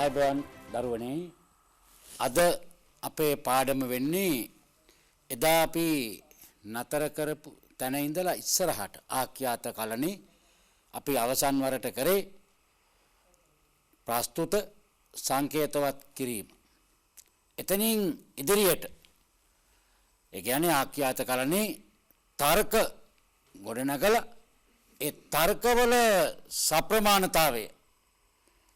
ආයුබෝවන් දරුවනේ අද අපේ පාඩම වෙන්නේ එදා අපි නතර කරපු තැන ඉඳලා ඉස්සරහට ආඛ්‍යාත කලනේ අපි අවසන් වරට කරේ ප්‍රස්තුත සංකේතවත් කිරීම. එතනින් ඉදිරියට ඒ කියන්නේ ආඛ්‍යාත කලනේ තර්ක ගොඩනගලා ඒ තර්කවල සප්‍රමාණතාවය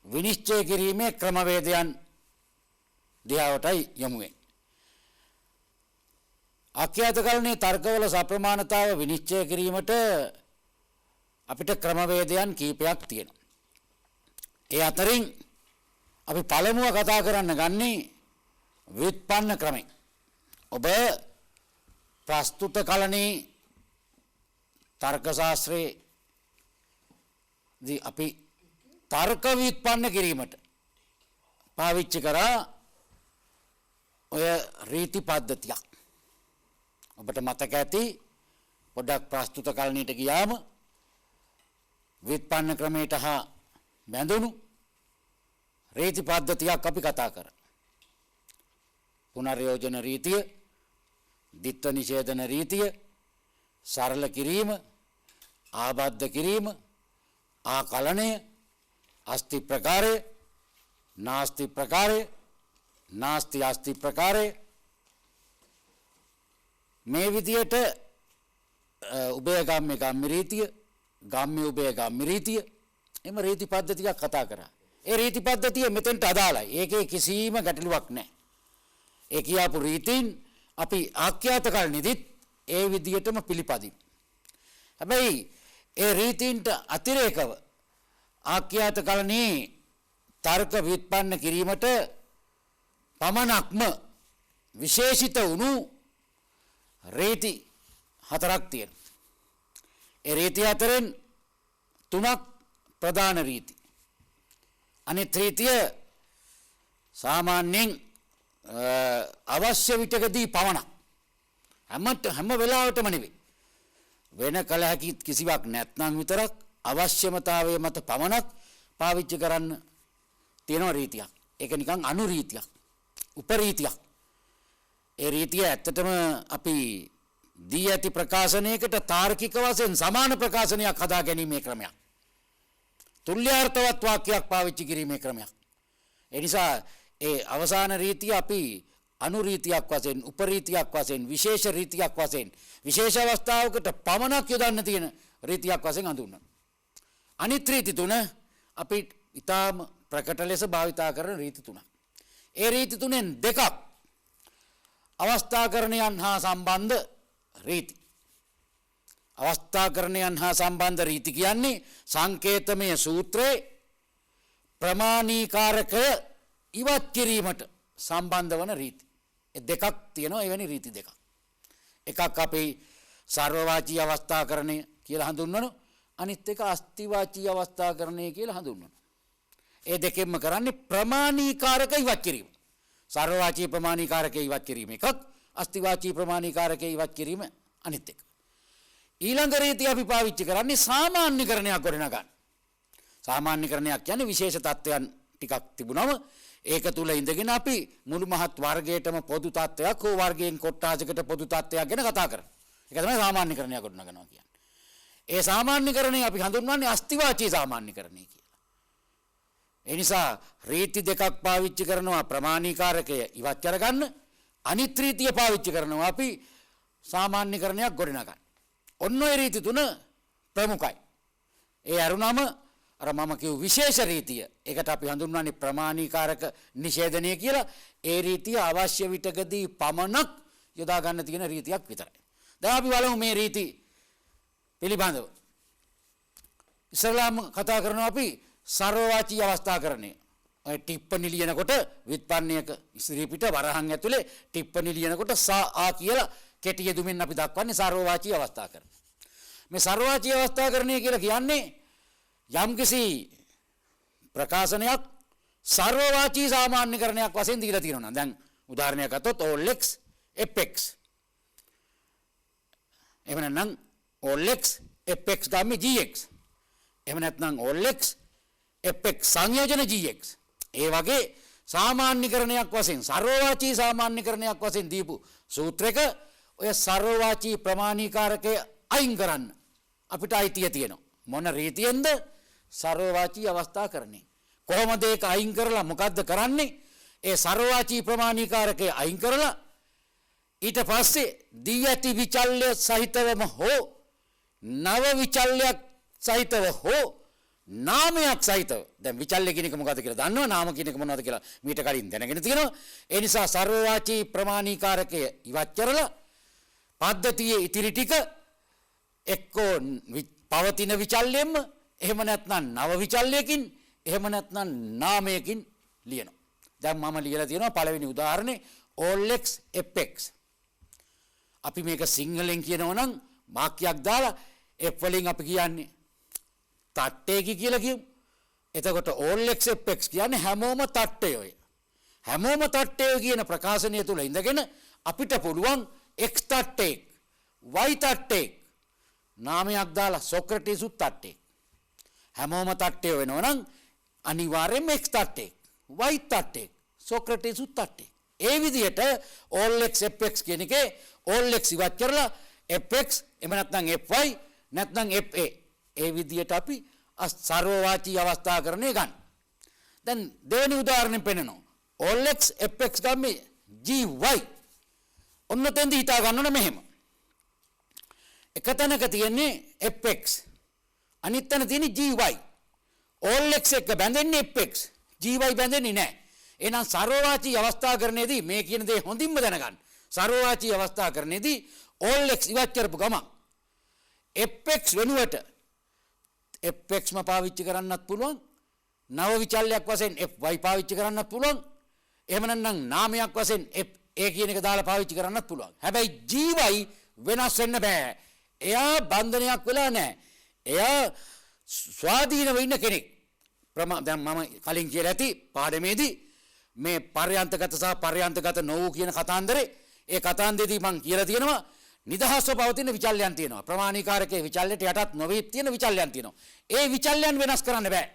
විනිශ්චය කිරීමේ ක්‍රමවේදයන් දිහාවටයි යමු වෙන්නේ. ආඛ්‍යාත කලනේ තර්කවල සප්‍රමාණතාව විනිශ්චය කිරීමට අපිට ක්‍රමවේදයන් කීපයක් තියෙනවා. ඒ අතරින් අපි පළමුව කතා කරන්න ගන්නේ ව්‍යුත්පන්න ක්‍රමය. ඔබ ප්‍රස්තුත කලනේ තර්ක ශාස්ත්‍රයේ දී අපි තර්ක ව්‍යුත්පන්න කිරීමට පාවිච්චි කරා ඔය රීති පද්ධතියක්. ඔබට මතක ඇති පොඩ්ඩක් ප්‍රස්තුත කලනයට ගියාම ව්‍යුත්පන්න ක්‍රමයට හා බැඳුණු රීති පද්ධතියක් අපි කතා කරා. පුනර්යෝජන රීතිය, ditth නිෂේධන රීතිය, සරල කිරීම, ආබද්ධ කිරීම, ආකලනය, අස්ති ප්‍රකාරය, නාස්ති ප්‍රකාරය, නාස්ති අස්ති ප්‍රකාරය. මේ විදියට උභයගාම්‍ය ගාම්‍ය රීතිය, ගාම්‍ය උභයගාම්‍ය රීතිය එම රීති පද්ධතියක් කතා කරා. ඒ රීති පද්ධතිය මෙතෙන්ට අදාළයි. ඒකේ කිසිම ගැටලුවක් නැහැ. ඒ කියාපු රීතීන් අපි ආඛ්‍යාත කලනේදීත් ඒ විදියටම පිළිපදිමු. හැබැයි ඒ රීතීන්ට අතිරේකව ආඛ්‍යාත කලනේ තර්ක ව්‍යුත්පන්න කිරීමට පමණක්ම විශේෂිත වුණු රීති හතරක් තියෙනවා. ඒ රීති අතරින් තුනක් ප්‍රධාන රීති. අනිත් රීතිය සාමාන්‍යයෙන් අවශ්‍ය විටකදී පමණක් හැම වෙලාවටම නෙවෙයි. වෙන කල හැකි කිසිවක් නැත්නම් විතරක් අවශ්‍යමතාවය මත පමණක් පාවිච්චි කරන්න තියෙන රීතියක්. ඒක නිකන් අනු රීතියක්, උපරීතියක්. ඒ රීතිය ඇත්තටම අපි දී ඇති ප්‍රකාශනයකට තාර්කික වශයෙන් සමාන ප්‍රකාශනයක් හදා ගැනීමේ ක්‍රමයක්. තුල්‍යාර්ථවත් වාක්‍යයක් පාවිච්චි කිරීමේ ක්‍රමයක්. ඒ නිසා ඒ අවසාන රීතිය අපි අනු රීතියක් වශයෙන්, උපරීතියක් වශයෙන්, විශේෂ රීතියක් වශයෙන්, විශේෂ අවස්ථාවකට පමණක් යොදන්න තියෙන රීතියක් වශයෙන් හඳුන්වනවා. අනිත් රීති තුන අපි ඊටාම ප්‍රකට ලෙස භාවිතා කරන රීති තුනක්. ඒ රීති තුනෙන් දෙකක් අවස්ථාකරණයන් හා සම්බන්ධ රීති. අවස්ථාකරණයන් හා සම්බන්ධ රීති කියන්නේ සංකේතමය සූත්‍රයේ ප්‍රමාණීකාරකය ඉවත් කිරීමට සම්බන්ධ වන රීති. ඒ දෙකක් තියෙනවා. එවැනි රීති දෙකක්. එකක් අපේ සර්වවාචී අවස්ථාකරණය කියලා හඳුන්වනවා. අනිත් එක අස්තිවාචී අවස්ථාකරණය කියලා හඳුන්වනවා. ඒ දෙකෙන්ම කරන්නේ ප්‍රමාණීකාරක ඉවත් කිරීම. සර්වවාචී ප්‍රමාණීකාරක ඉවත් කිරීම එකක්, අස්තිවාචී ප්‍රමාණීකාරක ඉවත් කිරීම අනිත් එක. ඊළඟ රීතිය අපි පාවිච්චි කරන්නේ සාමාන්‍යකරණයක් ගොඩනගන්න. සාමාන්‍යකරණයක් කියන්නේ විශේෂ තත්ත්වයන් ටිකක් තිබුණම ඒක තුල ඉඳගෙන අපි මුළු මහත් වර්ගයටම පොදු තත්ත්වයක් හෝ වර්ගයෙන් කොට්ටාසයකට පොදු තත්ත්වයක් ගැන කතා කරනවා. ඒක තමයි සාමාන්‍යකරණයක් ගොඩනගනවා කියන්නේ. ඒ සාමාන්‍යකරණය අපි හඳුන්වන්නේ අස්තිවාචී සාමාන්‍යකරණය කියලා. ඒ නිසා රීති දෙකක් පාවිච්චි කරනවා ප්‍රමාණීකාරකය ඉවත් කරගන්න. අනිත් රීතිය පාවිච්චි කරනවා අපි සාමාන්‍යකරණයක් ගොඩනගන්න. ඔන්න ඔය රීති තුන ප්‍රමුඛයි. ඒ අරුණම අර මම කියු විශේෂ රීතිය. ඒකට අපි හඳුන්වන්නේ ප්‍රමාණීකාරක නිෂේධනය කියලා. ඒ රීතිය අවශ්‍ය විටකදී පමණක් යොදා ගන්න තියෙන රීතියක් විතරයි. දැන් අපි බලමු මේ රීති පිළිබඳව. ඉස්ලාම් කතා කරනවා අපි සර්වවාචී අවස්ථාකරණය. ඔය ටිප්පණි ලියනකොට ව්‍යුත්පන්නයක ඉදිරි පිට වරහන් ඇතුලේ ටිප්පණි ලියනකොට ආ කියලා කෙටි යෙදුමින් අපි දක්වන්නේ සර්වවාචී අවස්ථාකරණය. මේ සර්වවාචී අවස්ථාකරණය කියලා කියන්නේ යම්කිසි ප්‍රකාශනයක් සර්වවාචී සාමාන්‍යකරණයක් වශයෙන් දීලා තියෙනවා. දැන් උදාහරණයක් ගත්තොත් all x fx. එහෙම නැත්නම් all x fx ගාමි gx. එහෙම නැත්නම් all x fx සංයෝජන gx. ඒ වගේ සාමාන්‍යකරණයක් වශයෙන් සර්වවාචී සාමාන්‍යකරණයක් වශයෙන් දීපු සූත්‍රයක ඔය සර්වවාචී ප්‍රමාණීකාරකය අයින් කරන්න අපිට අයිතිය තියෙනවා. මොන රීතියෙන්ද? සර්වවාචී අවස්ථාකරණය. කොහොමද ඒක අයින් කරලා මොකද්ද කරන්නේ? ඒ සර්වවාචී ප්‍රමාණීකාරකය අයින් කරලා ඊට පස්සේ දී ඇති විචල්්‍ය සහිතවම හෝ නව විචල්්‍යයක් සහිතව හෝ නාමයක් සහිතව. දැන් විචල්්‍ය කියන එක මොකද්ද කියලා දන්නවා, නාම කියන එක මොනවද කියලා මීට කලින් දැනගෙන තියෙනවා. ඒ නිසා සර්වවාචී ප්‍රමාණීකාරකය ඉවත් කරලා පද්ධතියේ ඉතිරි ටික එක්කෝ පවතින විචල්්‍යෙන්ම, එහෙම නැත්නම් නව විචල්්‍යයකින්, එහෙම නැත්නම් නාමයකින් ලියනවා. දැන් මම ලියලා තියෙනවා පළවෙනි උදාහරණේ all x fx. අපි මේක සිංහලෙන් කියනවා නම් වාක්‍යයක් දාලා f වලින් අපි කියන්නේ තට්ටේකි කියලා කියමු. එතකොට all x fx කියන්නේ හැමෝම තට්ටයෝය. හැමෝම තට්ටයෝ කියන ප්‍රකාශනය තුල ඉඳගෙන අපිට පුළුවන් x තට්ටේක්, y තට්ටේක් නාමයක් දාලා සොක්‍රටිස් උත් තට්ටේක්. හැමෝම තට්ටයෝ වෙනවා නම් අනිවාර්යයෙන්ම x තට්ටේක්, y තට්ටේක්, සොක්‍රටිස් උත් තට්ටේක්. ඒ විදිහට all x fx කියන එකේ all x ඉවත් කරලා fx එහෙම නැත්නම් fy නැත්නම් fa ඒ විදිහට අපි සර්වවාචී අවස්ථාකරණය ගන්න. දැන් දෙවෙනි උදාහරණයෙන් පෙන්නනවා all x fx ගම්මේ gy ඔන්න තෙන්දි හිතා ගන්න ඕනේ මෙහෙම. එක තැනක තියෙන්නේ fx අනිත් තැන තියෙන්නේ gy. all x එක බැඳෙන්නේ fx, gy බැඳෙන්නේ නැහැ. එහෙනම් සර්වවාචී අවස්ථාකරණයේදී මේ කියන දේ හොඳින්ම දැනගන්න. සර්වවාචී අවස්ථාකරණයේදී all x ඉවත් කරපු ගමන් fx වෙනුවට fxම පාවිච්චි කරන්නත් පුළුවන්, නව විචල්්‍යයක් වශයෙන් fy පාවිච්චි කරන්නත් පුළුවන්, එහෙම නැත්නම් නාමයක් වශයෙන් fa කියන එක දාලා පාවිච්චි කරන්නත් පුළුවන්. හැබැයි gy වෙනස් වෙන්න බෑ. එයා බන්ධනයක් වෙලා නැහැ. එයා ස්වාධීනව ඉන්න කෙනෙක්. දැන් මම කලින් කියලා ඇති පාඩමේදී මේ පර්යන්තගත සහ පර්යන්තගත නොවූ කියන කතාන්දරේ, ඒ කතාන්දරේදී මම කියලා තියෙනවා නිදහස්ව පවතින විචල්යන් තියෙනවා. ප්‍රමාණීකාරකයේ විචල්යට යටත් නොවී තියෙන විචල්යන් තියෙනවා. ඒ විචල්යන් වෙනස් කරන්න බෑ.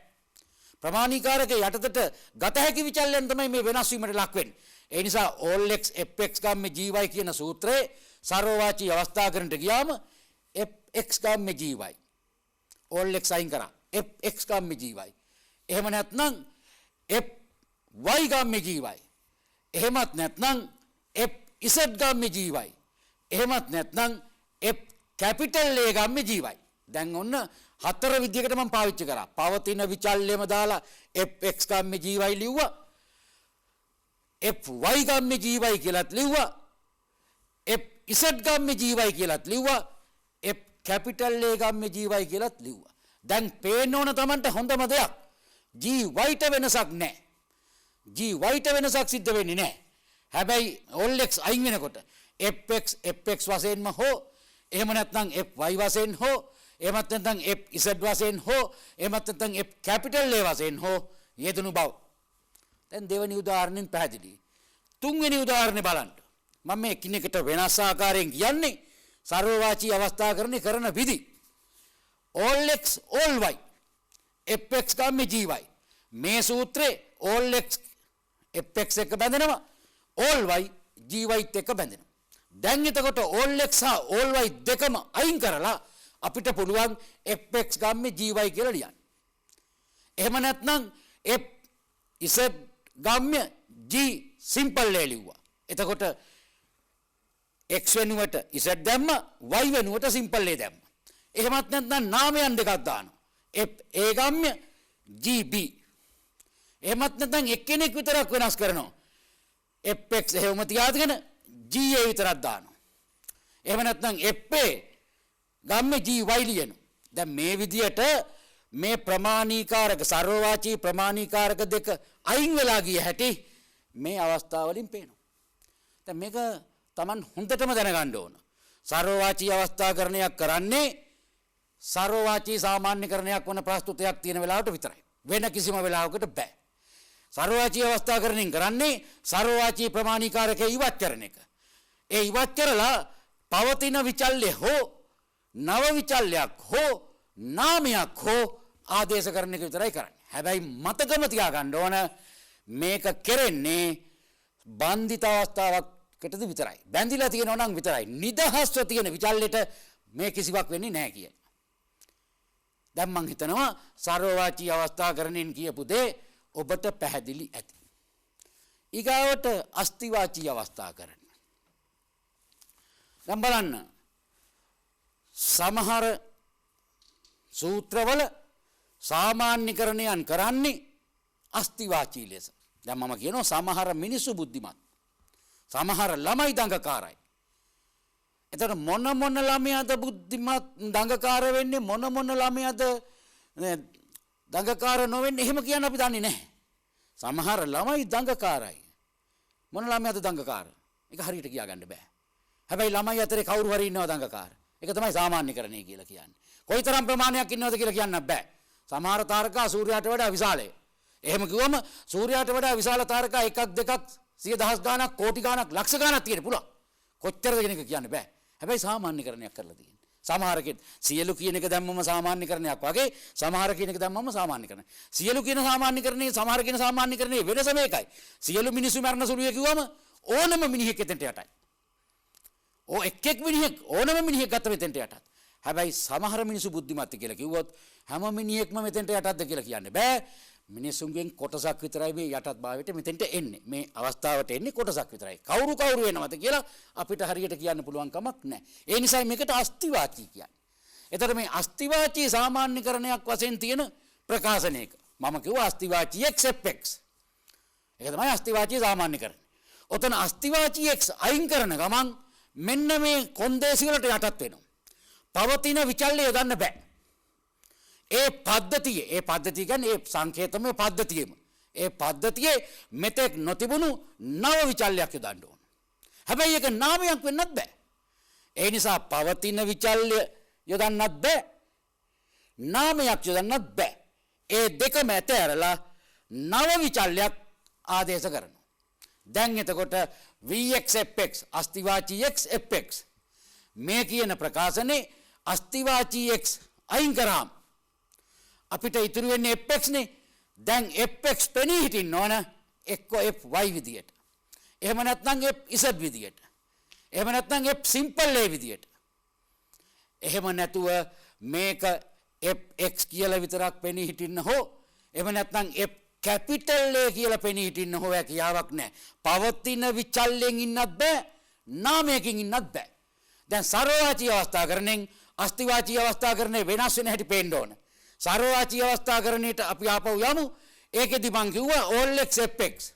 ප්‍රමාණීකාරකයේ යටතට ගත හැකි විචල්යන් තමයි මේ වෙනස් වීමට ලක් වෙන්නේ. ඒ නිසා all x fx ගම්මේ gy කියන සූත්‍රයේ සර්වවාචී අවස්ථාකරණයට ගියාම fx ගම්මේ gy all x අයින් කරා fx ගම්මේ gy. එහෙම නැත්නම් fy ගම්මේ gy. එහෙමත් නැත්නම් fz ගම්මේ gy. එහෙමත් නැත්නම් f කැපිටල් A ගම්මේ gy. දැන් ඔන්න හතර විදිහකට මම පාවිච්චි කරා. පවතින විචල්්‍යම දාලා fx ගම්මේ gy ලිව්වා. fy ගම්මේ gy කියලාත් ලිව්වා. fz ගම්මේ gy කියලාත් ලිව්වා. f කැපිටල් A ගම්මේ gy කියලාත් ලිව්වා. දැන් පේන්න ඕන Tamanට හොඳම දෙයක් gy ට වෙනසක් නැහැ. gy ට වෙනසක් සිද්ධ වෙන්නේ නැහැ. හැබැයි all x අයින් වෙනකොට fx වශයෙන්ම හෝ, එහෙම නැත්නම් fy වශයෙන් හෝ, එහෙමත් නැත්නම් fz වශයෙන් හෝ, එහෙමත් නැත්නම් f කැපිටල් A වශයෙන් හෝ යෙදුණු බව. දැන් දෙවෙනි උදාහරණයෙන් පැහැදිලි. තුන්වෙනි උදාහරණය බලන්න. මම මේ එකිනෙකට වෙනස් ආකාරයෙන් කියන්නේ සර්වවාචී අවස්ථාකරණය කරන විදි. all x all y fx ගම්මේ gy. මේ සූත්‍රේ all x fx එක බැඳෙනවා, all y gy එක බැඳෙනවා. දැන් එතකොට all x හා all y දෙකම අයින් කරලා අපිට පුළුවන් fx ගම්මේ gy කියලා ලියන්න. එහෙම නැත්නම් fz ගම්මේ g simple A ලිව්වා. එතකොට x වෙනුවට z දැම්ම, y වෙනුවට simple A දැම්ම. එහෙමත් නැත්නම් නාමයන් දෙකක් දානවා. fa ගම්මේ gb. එහෙමත් නැත්නම් එක්කෙනෙක් විතරක් වෙනස් කරනවා. fx එහෙම තියාගෙන ga විතරක් දානවා. එහෙම නැත්නම් fa ගම්මේ gy ලියනවා. දැන් මේ විදියට මේ ප්‍රමාණීකාරක සර්වවාචී ප්‍රමාණීකාරක දෙක අයින් වෙලා ගිය හැටි මේ අවස්ථාවලින් පේනවා. දැන් මේක Taman හොඳටම දැනගන්න ඕන. සර්වවාචී අවස්ථාකරණයක් කරන්නේ සර්වවාචී සාමාන්‍යකරණයක් වන ප්‍රස්තුතයක් තියෙන වෙලාවට විතරයි. වෙන කිසිම වෙලාවකට බෑ. සර්වවාචී අවස්ථාකරණයෙන් කරන්නේ සර්වවාචී ප්‍රමාණීකාරකය ඉවත් කරන එක. ඒ ඉවත් කරලා පවතින විචල්්‍ය හෝ නව විචල්්‍යයක් හෝ නාමයක් හෝ ආදේශ කරන එක විතරයි කරන්නේ. හැබැයි මතකම තියාගන්න ඕන මේක කෙරෙන්නේ බන්ධිත අවස්ථාවකටද විතරයි. බැඳිලා තියෙනවා නම් විතරයි. නිදහස්ව තියෙන විචල්ලෙට මේ කිසිවක් වෙන්නේ නැහැ කියලා. දැන් මං හිතනවා සර්වවාචී අවස්ථාකරණයෙන් කියපු දේ ඔබට පැහැදිලි ඇති. ඊගාවට අස්තිවාචී අවස්ථාකරණ. දැන් බලන්න සමහර සූත්‍රවල සාමාන්‍යකරණයන් කරන්නේ අස්තිවාචී ලෙස. දැන් මම කියනවා සමහර මිනිස්සු බුද්ධිමත්. සමහර ළමයි දඟකාරයි. එතකොට මොන ළමයාද බුද්ධිමත් දඟකාර වෙන්නේ මොන ළමයාද දඟකාර නොවෙන්නේ එහෙම කියන්න අපි දන්නේ නැහැ. සමහර ළමයි දඟකාරයි. මොන ළමයාද දඟකාර? ඒක හරියට කියා ගන්න බෑ. හැබැයි ළමයි අතරේ කවුරු හරි ඉන්නවා දඟකාර. ඒක තමයි සාමාන්‍යකරණය කියලා කියන්නේ. කොයිතරම් ප්‍රමාණයක් ඉන්නවද කියලා කියන්න බෑ. සමහර තාරකා සූර්යයාට වඩා විශාලයි. එහෙම කිව්වම සූර්යයාට වඩා විශාල තාරකා එකක් දෙකක් සිය දහස් ගාණක් කෝටි ගාණක් ලක්ෂ ගාණක් තියෙන පුළුවන්. කොච්චරද කියන එක කියන්න බෑ. හැබැයි සාමාන්‍යකරණයක් කරලා තියෙනවා. සමහරකින් සියලු කියන එක දැම්මම සාමාන්‍යකරණයක් වගේ සමහර කියන එක දැම්මම සාමාන්‍යකරණය. සියලු කියන සාමාන්‍යකරණේ සමහර කියන සාමාන්‍යකරණේ වෙනස මේකයි. සියලු මිනිස්සු මරණ සුළුය කිව්වම ඕනම මිනිහෙක් එතෙන්ට යටයි. එක් මිනිහෙක් ඕනම මිනිහෙක් ගත්ත මෙතෙන්ට යටත්. හැබැයි සමහර මිනිස්සු බුද්ධිමත් කියලා කිව්වොත් හැම මිනිහෙක්ම මෙතෙන්ට යටත්ද කියලා කියන්න බෑ. මිනිසුන්ගෙන් කොටසක් විතරයි මේ යටත් භාවයට මෙතෙන්ට එන්නේ. මේ අවස්ථාවට එන්නේ කොටසක් විතරයි. කවුරු වෙනවද කියලා අපිට හරියට කියන්න පුළුවන් කමක් නැහැ. ඒ නිසා මේකට අස්තිවාචී කියන්නේ. එතකොට මේ අස්තිවාචී සාමාන්‍යකරණයක් වශයෙන් තියෙන ප්‍රකාශනයක මම කිව්වා අස්තිවාචී XFX. ඒක තමයි අස්තිවාචී සාමාන්‍යකරණය. ඔතන අස්තිවාචී X අයින් කරන ගමන් මෙන්න මේ කොන්දේසි වලට යටත් වෙනවා. පවතින විචල්්‍ය යොදන්න බෑ. ඒ පද්ධතිය කියන්නේ ඒ සංකේතමය පද්ධතියෙම. ඒ පද්ධතියේ මෙතෙක් නොතිබුණු නව විචල්්‍යයක් යොදන්න ඕන. හැබැයි ඒක නාමයක් වෙන්නත් බෑ. ඒ නිසා පවතින විචල්්‍ය යොදන්නත් බෑ. නාමයක් යොදන්නත් බෑ. ඒ දෙකම ඇතෑරලා නව විචල්්‍යයක් ආදේශ කරනවා. දැන් එතකොට VXFX අස්තිවාචී X FX මේ කියන ප්‍රකාශනේ අස්තිවාචී X අයින් කරාම අපිට ඉතුරු වෙන්නේ FX නේ. දැන් FX පෙනී හිටින්න ඕන එක්ක FY විදියට. එහෙම නැත්නම් FZ විදියට. එහෙම නැත්නම් F simple A විදියට. එහෙම නැතුව මේක FX කියලා විතරක් පෙනී හිටින්න හෝ එහෙම නැත්නම් F capital A කියලා පෙනී හිටින්න හෝ හැකියාවක් නැහැ. පවතින විචල්යෙන් ඉන්නත් බෑ. නාමයකින් ඉන්නත් බෑ. දැන් සර්වවාචී අවස්ථාකරණයෙන් අස්තිවාචී අවස්ථාකරණය වෙනස් වෙන හැටි පේන්න ඕන. සර්වවාචී අවස්ථාකරණයට අපි ආපහු යමු. ඒකෙදි මං කිව්වා all x fx.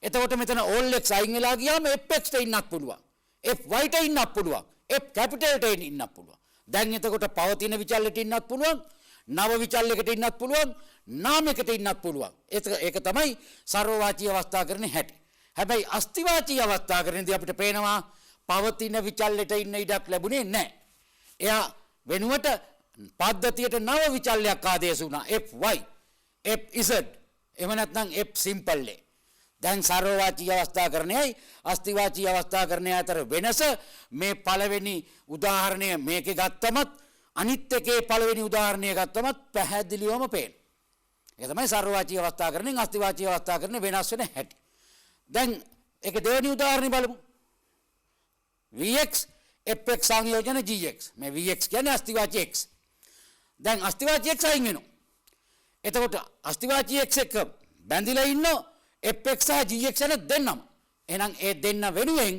එතකොට මෙතන all x අයින් වෙලා ගියාම fx ට ඉන්නත් පුළුවන්. fy ට ඉන්නත් පුළුවන්. f capital ට ඉන්නත් පුළුවන්. දැන් එතකොට පවතින විචල්ලයට ඉන්නත් පුළුවන්. නව විචල්යකට ඉන්නත් පුළුවන්. නාමයකට ඉන්නත් පුළුවන්. ඒක තමයි සර්වවාචී අවස්ථාකරණේ හැටි. හැබැයි අස්තිවාචී අවස්ථාකරණේදී අපිට පේනවා පවතින විචල්ලයට ඉන්න ඉඩක් ලැබුණේ නැහැ. එයා වෙනුවට පද්ධතියට නව විචල්්‍යයක් ආදේශ වුණා. FY, FZ, එහෙම නැත්නම් F simple A. දැන් සර්වවාචී අවස්ථාකරණයයි අස්තිවාචී අවස්ථාකරණය අතර වෙනස මේ පළවෙනි උදාහරණය මේකේ ගත්තමත් අනිත් එකේ පළවෙනි උදාහරණය ගත්තමත් පැහැදිලිවම පේනවා. ඒක තමයි සර්වවාචී අවස්ථාකරණයෙන් අස්තිවාචී අවස්ථාකරණය වෙනස් වෙන හැටි. දැන් ඒක දෙවෙනි උදාහරණය බලමු. VX FX සංයෝජන GX. මේ VX කියන්නේ අස්තිවාචී X. දැන් අස්තිවාචී X අයින් වෙනවා. එතකොට අස්තිවාචී X එක බැඳිලා ඉන්න FX සහ GX යන දෙන්නම. එහෙනම් ඒ දෙන්න වෙනුවෙන්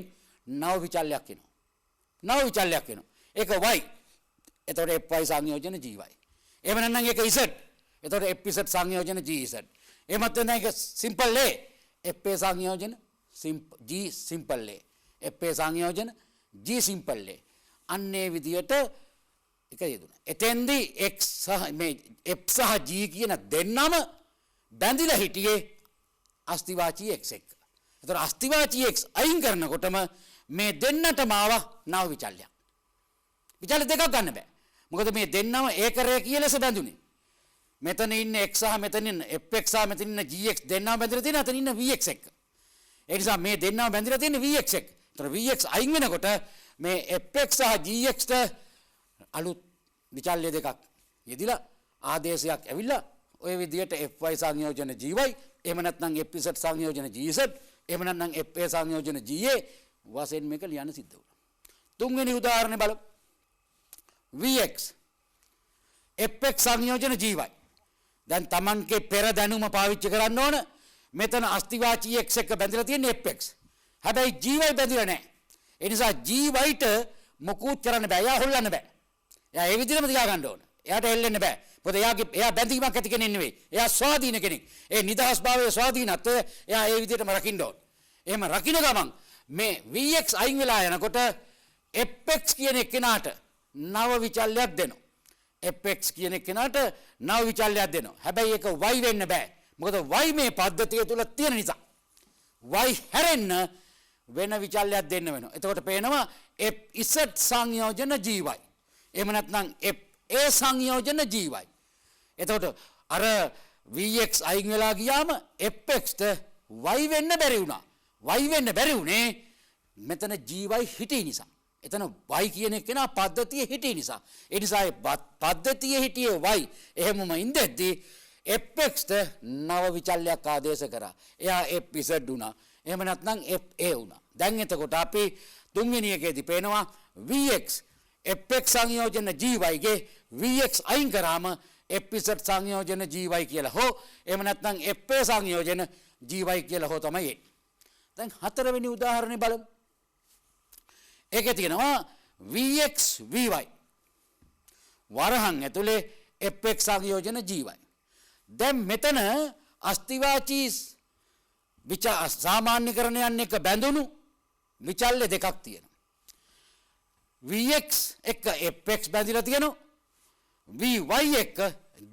නව විචල්යක් එනවා. නව විචල්යක් එනවා. ඒක Y. එතකොට FY සංයෝජන GY. එහෙම නැත්නම් ඒක Z. එතකොට FZ සංයෝජන GZ. එහෙමත් නැත්නම් ඒක simple A. FA සංයෝජන G simple A. FA සංයෝජන G simple A. අන්නේ විදියට එක යෙදුණා. එතෙන්දී x සහ මේ f සහ g කියන දෙන්නම බැඳිලා හිටියේ අස්තිවාචී x එක්ක. ඒතර අස්තිවාචී x අයින් කරනකොටම මේ දෙන්නටම ආව නව විචල්‍යයක්. විචල්‍ය දෙකක් ගන්න බෑ. මොකද මේ දෙන්නම ඒකරය කියලා බැඳුනේ. මෙතන ඉන්න x සහ මෙතන ඉන්න fx සහ මෙතන ඉන්න gx දෙන්නම බැඳලා තියෙනවා. අතන ඉන්න vx එක්ක. ඒ නිසා මේ දෙන්නම බැඳලා තියෙන්නේ vx එක්ක. ඒතර vx අයින් වෙනකොට මේ fx සහ gx ට අලුත් විචල්්‍ය දෙකක් යෙදිලා ආදේශයක් ඇවිල්ලා ඔය විදිහට fy සංයෝජන gy එහෙම නැත්නම් fz සංයෝජන gz එහෙම නැත්නම් fa සංයෝජන ga වශයෙන් මේක ලියන්න සිද්ධ වුණා. තුන්වෙනි උදාහරණය බලමු. vx fx සංයෝජන gy. දැන් Tamanගේ පෙර දැනුම පාවිච්චි කරන්න ඕන. මෙතන අස්තිවාචී x එක බැඳලා තියෙන fx. හැබැයි gy බැඳිලා නැහැ. ඒ නිසා gy-ට මොකුත් කරන්න බෑ. එයා හොල්ලන්න බෑ. එයා ඒ විදිහටම තියා ගන්න ඕන. එයාට හෙල්ලෙන්න බෑ. මොකද එයා බැඳීමක් ඇති කෙනෙක් නෙවෙයි. එයා ස්වාධීන කෙනෙක්. ඒ නිදහස් භාවයේ ස්වාධීනත්වය එයා ඒ විදිහටම රකින්න ඕන. එහෙම රකින්න ගමන් මේ vx අයින් වෙලා යනකොට fx කියන එක්කෙනාට නව විචල්‍යයක් දෙනවා. fx කියන එක්කෙනාට නව විචල්‍යයක් දෙනවා. හැබැයි ඒක y වෙන්න බෑ. මොකද y මේ පද්ධතිය තුල තියෙන නිසා. y හැරෙන්න වෙන විචල්‍යයක් දෙන්න වෙනවා. එතකොට පේනවා fz සංයෝජන gy. එහෙම නැත්නම් fa සංයෝජන gy. එතකොට අර vx අයින් වෙලා ගියාම fxට y වෙන්න බැරි වුණා. y වෙන්න බැරි උනේ මෙතන gy හිටිය නිසා. එතන y කියන කෙනා පද්ධතිය හිටිය නිසා. ඒ නිසා පද්ධතිය හිටියේ y එහෙමම ඉඳද්දී fxට නව විචල්‍යයක් ආදේශ කරා. එයා fz වුණා. එහෙම නැත්නම් fa වුණා. දැන් එතකොට අපි තුන්වෙනි එකේදී පේනවා vx fx සංයෝජන gy ගේ vx අයින් කරාම fz සංයෝජන gy කියලා හෝ එහෙම නැත්නම් fa සංයෝජන gy කියලා හෝ තමයි එන්නේ. දැන් හතරවෙනි උදාහරණය බලමු. ඒකේ තියෙනවා vx vy වරහන් ඇතුලේ fx සංයෝජන gy. දැන් මෙතන අස්තිවාචී සාමාන්‍යකරණයන් එක බැඳුණු විචල්්‍ය දෙකක් තියෙනවා. vx එක fx බැඳිලා තියෙනවා. vy එක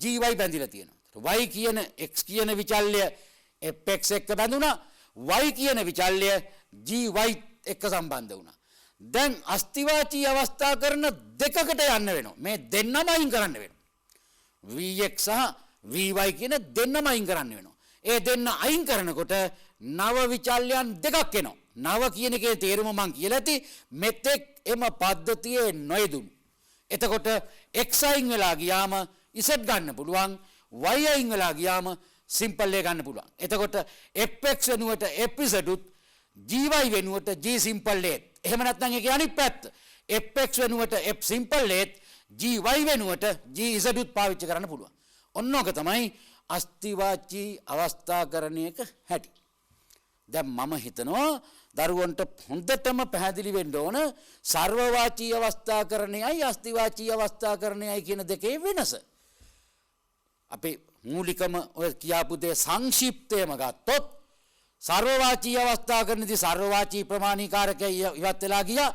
gy බැඳිලා තියෙනවා. y කියන x කියන විචල්්‍ය fx එක්ක බැඳුණා. y කියන විචල්්‍ය gy එක්ක සම්බන්ධ වුණා. දැන් අස්තිවාචී අවස්ථා කරන දෙකකට යන්න වෙනවා. මේ දෙන්නම අයින් කරන්න වෙනවා. vx සහ vy කියන දෙන්නම අයින් කරන්න වෙනවා. ඒ දෙන්න අයින් කරනකොට නව විචල්‍යයන් දෙකක් එනවා. නව කියන එකේ තේරුම මං කියලා ඇති මෙතෙක් එම පද්ධතියේ නොයදුණු. එතකොට x අයින් වෙලා ගියාම z ගන්න පුළුවන්. y අයින් වෙලා ගියාම සිම්පල් එක ගන්න පුළුවන්. එතකොට fx වෙනුවට fz උත් gy වෙනුවට g සිම්පල් එකත්. එහෙම නැත්නම් ඒකේ අනිත් පැත්ත. fx වෙනුවට f සිම්පල් එකත් gy වෙනුවට gz උත් පාවිච්චි කරන්න පුළුවන්. ඔන්නෝක තමයි අස්තිවාචී අවස්ථාකරණයක හැටි. දැන් මම හිතනවා දරුවන්ට හොඳටම පැහැදිලි වෙන්න ඕන සර්වවාචී අවස්ථාකරණයයි අස්තිවාචී අවස්ථාකරණයයි කියන දෙකේ වෙනස. අපි මූලිකම ඔය කියාපු දේ සංක්ෂිප්තයම ගත්තොත් සර්වවාචී අවස්ථාකරණයේදී සර්වවාචී ප්‍රමාණීකාරකය ඉවත් වෙලා ගියා.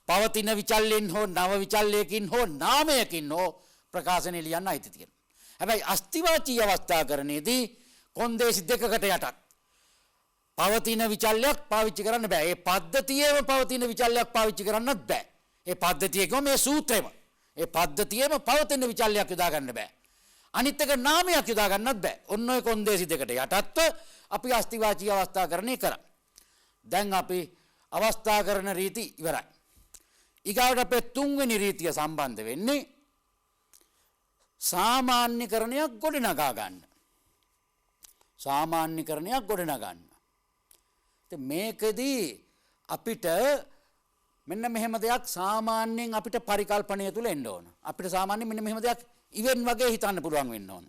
පවතින විචල්යෙන් හෝ නව විචල්යකින් හෝ නාමයකින් හෝ ප්‍රකාශනය ලියන්න අයිති තියෙනවා. හැබැයි අස්තිවාචී අවස්ථාකරණයේදී කොන්දේසි දෙකකට යටත් පවතින විචල්යක් පාවිච්චි කරන්න බෑ. ඒ පද්ධතියේම පවතින විචල්යක් පාවිච්චි කරන්නත් බෑ. ඒ පද්ධතියේම මේ සූත්‍රෙම ඒ පද්ධතියේම පවතින විචල්යක් යොදා ගන්න බෑ. අනිත් එක නාමයක් යොදා ගන්නත් බෑ. ඔන්න ඔය කොන්දේසි දෙකට යටත්ව අපි අස්තිවාචී අවස්ථාකරණය කරා. දැන් අපි අවස්ථාකරණ රීති ඉවරයි. ඊගාවට අපේ තුන්වෙනි රීතිය සම්බන්ධ වෙන්නේ සාමාන්‍යකරණයක් ගොඩනගා ගන්න. සාමාන්‍යකරණයක් ගොඩනගා ගන්න. ඉතින් මේකදී අපිට මෙන්න මෙහෙම දෙයක් සාමාන්‍යයෙන් අපිට පරිකල්පනය තුල එන්න ඕන. අපිට සාමාන්‍යයෙන් මෙන්න මෙහෙම දෙයක් ඉවෙන් වගේ හිතන්න පුළුවන් වෙන්න ඕන.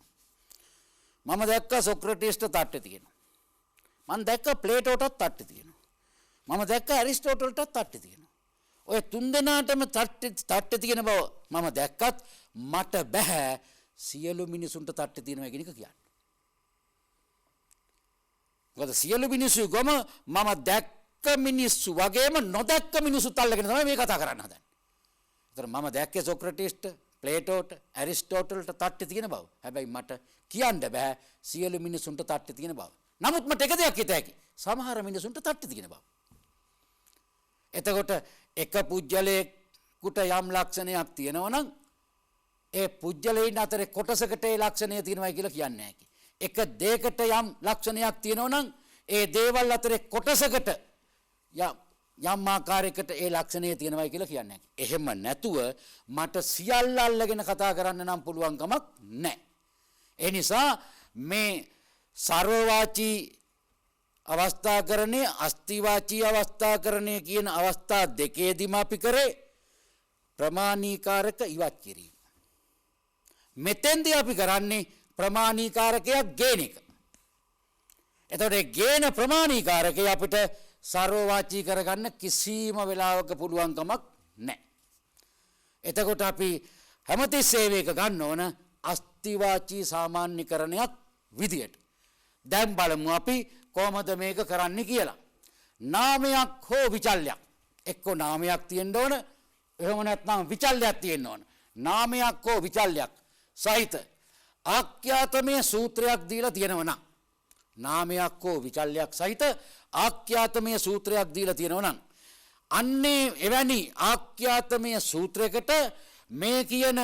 මම දැක්ක සොක්‍රටිස්ට තට්ටේ තියෙනවා. මම දැක්ක ප්ලේටෝටත් තට්ටේ තියෙනවා. මම දැක්ක ඇරිස්ටෝටල්ටත් තට්ටේ තියෙනවා. ඔය තුන් දෙනාටම තට්ටේ තියෙන බව මම දැක්කත් මට බෑ සියලු මිනිසුන්ට තට්ටේ තියෙනවා කියන එක කියන්න. මොකද සියලු මිනිස්සු ගම මම දැක්ක මිනිස්සු වගේම නොදැක්ක මිනිස්සුත් අල්ලගෙන තමයි මේ කතා කරන්න හදන්නේ. ඒතර මම දැක්කේ සොක්‍රටිස්ට, ප්ලේටෝට, ඇරිස්ටෝටල්ට තට්ටේ තියෙන බව. හැබැයි මට කියන්න බෑ සියලු මිනිසුන්ට තට්ටේ තියෙන බව. නමුත් මට එක දෙයක් හිත හැකි. සමහර මිනිසුන්ට තට්ටේ තියෙන බව. එතකොට එක පුජ්‍යලයකට යම් ලක්ෂණයක් තියෙනවා නම් ඒ පුජ්‍යලයන් අතරේ කොටසකට ඒ ලක්ෂණය තියෙනවා කියලා කියන්නේ නැහැ. එක දෙයකට යම් ලක්ෂණයක් තියෙනවා නම් ඒ දේවල් අතරේ කොටසකට යම් ආකාරයකට ඒ ලක්ෂණය තියෙනවා කියලා කියන්නේ නැහැ. එහෙම නැතුව මට සියල්ල අල්ලගෙන කතා කරන්න නම් පුළුවන් කමක් නැහැ. ඒ නිසා මේ සර්වවාචී අවස්ථාකරණය අස්තිවාචී අවස්ථාකරණය කියන අවස්ථා දෙකේදීම අපි කරේ ප්‍රමාණීකාරක ඉවත් කිරීම. මෙතෙන්දී අපි කරන්නේ ප්‍රමාණීකාරකයක් ගේන එක. එතකොට ගේන ප්‍රමාණීකාරකය අපිට සර්වවාචී කරගන්න කිසිම වෙලාවක පුළුවන්කමක් නැහැ. එතකොට අපි හැමතිස්සෙම එක ගන්න ඕන අස්තිවාචී සාමාන්‍යකරණයක් විදියට. දැන් බලමු අපි කොහොමද මේක කරන්න කියලා. නාමයක් හෝ විචල්යක්. එක්ක නාමයක් තියෙන්න ඕන, එහෙම නැත්නම් විචල්යක් තියෙන්න ඕන. නාමයක් හෝ විචල්යක් සහිත ආඛ්‍යාතමය සූත්‍රයක් දීලා තියෙනවා නම්, නාමයක් හෝ විචල්යක් සහිත ආඛ්‍යාතමය සූත්‍රයක් දීලා තියෙනවා නම්, අන්නේ එවැනි ආඛ්‍යාතමය සූත්‍රයකට මේ කියන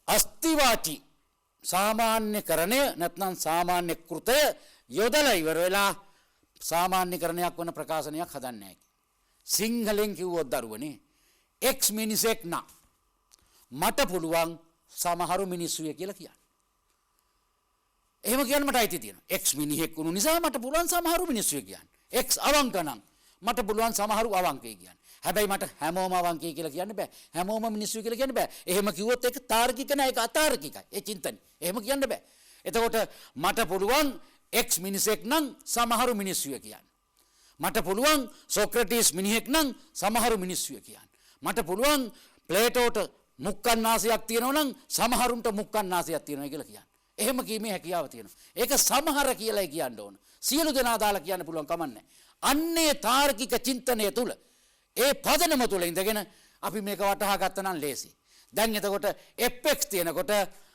අස්තිවාචී සාමාන්‍යකරණය නැත්නම් සාමාන්‍ය කෘතය යොදලා ඉවර වෙලා සාමාන්‍යකරණයක් වන ප්‍රකාශනයක් හදන්නේ නැහැ. සිංහලෙන් කිව්වොත් දරුවනේ එක්ස් මිනිසෙක් නම් මට පුළුවන් සමහරු මිනිස්සුය කියලා කියන්න. එහෙම කියන්න මට අයිති තියෙනවා. එක්ස් මිනිහෙක් වුණු නිසා මට පුළුවන් සමහරු මිනිස්සුය කියන්න. එක්ස් අවංක නම් මට පුළුවන් සමහරු අවංකයි කියන්න. හැබැයි මට හැමෝම අවංකයි කියලා කියන්න බෑ. හැමෝම මිනිස්සුයි කියලා කියන්න බෑ. එහෙම කිව්වොත් ඒක තාර්කික නෑ, ඒක අතාර්කිකයි. ඒ චින්තනය. එහෙම කියන්න බෑ. එතකොට මට පුළුවන් එක්ස් මිනිසෙක් නම් සමහරු මිනිස්සුය කියන්න. මට පුළුවන් සොක්‍රටිස් මිනිහෙක් නම් සමහරු මිනිස්සුය කියන්න. මට පුළුවන් ප්ලේටෝට මුක්කන්නාසයක් තියෙනවා නම් සමහරුන්ට මුක්කන්නාසයක් තියෙනවා කියලා කියන්න. එහෙම කීමේ හැකියාව තියෙනවා. ඒක සමහර කියලා කියන්න ඕන. සියලු දෙනා දාලා කියන්න පුළුවන් කමක් නැහැ. අන්නේ තාර්කික චින්තනය තුල ඒ පදනම තුල ඉඳගෙන අපි මේක වටහා ගත්තා නම් ලේසි. දැන් එතකොට fx තියෙනකොට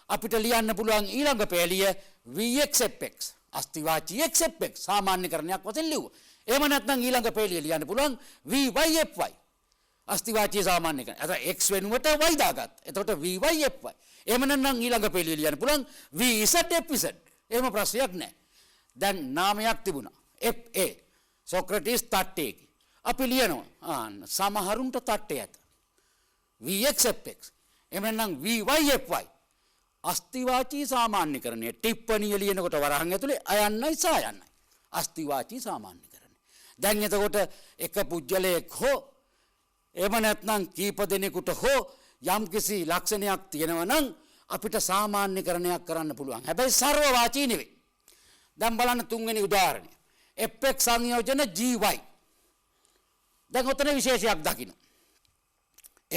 අපිට ලියන්න පුළුවන් ඊළඟ පෑලිය vxfx අස්තිවාචී xfx සාමාන්‍යකරණයක් වශයෙන් ලියුවා. එහෙම නැත්නම් ඊළඟ පෑලිය ලියන්න පුළුවන් vyfy අස්තිවාචී සාමාන්‍යකරණය. අද x වෙනුවට y දාගත්තා. එතකොට vyfy. එහෙම නැත්නම් ඊළඟ පෑලිය ලියන්න පුළුවන් vzfz. එහෙම ප්‍රශ්නයක් නැහැ. දැන් නාමයක් තිබුණා. fa සොක්‍රටිස් තට්ටේ. අපි ලියනවා සමහරුන්ට තට්ටේ ඇත. vxfx. එහෙම නැත්නම් vyfy අස්තිවාචී සාමාන්‍යකරණය. ටිප්පණිය ලියනකොට වරහන් ඇතුලේ අයන්නයි සායන්නයි. අස්තිවාචී සාමාන්‍යකරණය. දැන් එතකොට එක පුජ්‍යලයක් හෝ එහෙම නැත්නම් කීප දෙනෙකුට හෝ යම්කිසි ලක්ෂණයක් තියෙනවා නම් අපිට සාමාන්‍යකරණයක් කරන්න පුළුවන්. හැබැයි සර්වවාචී නෙවෙයි. දැන් බලන්න තුන්වෙනි උදාහරණය. fx සංයෝජන gy. දැන් ඔතන විශේෂයක් දකින්න.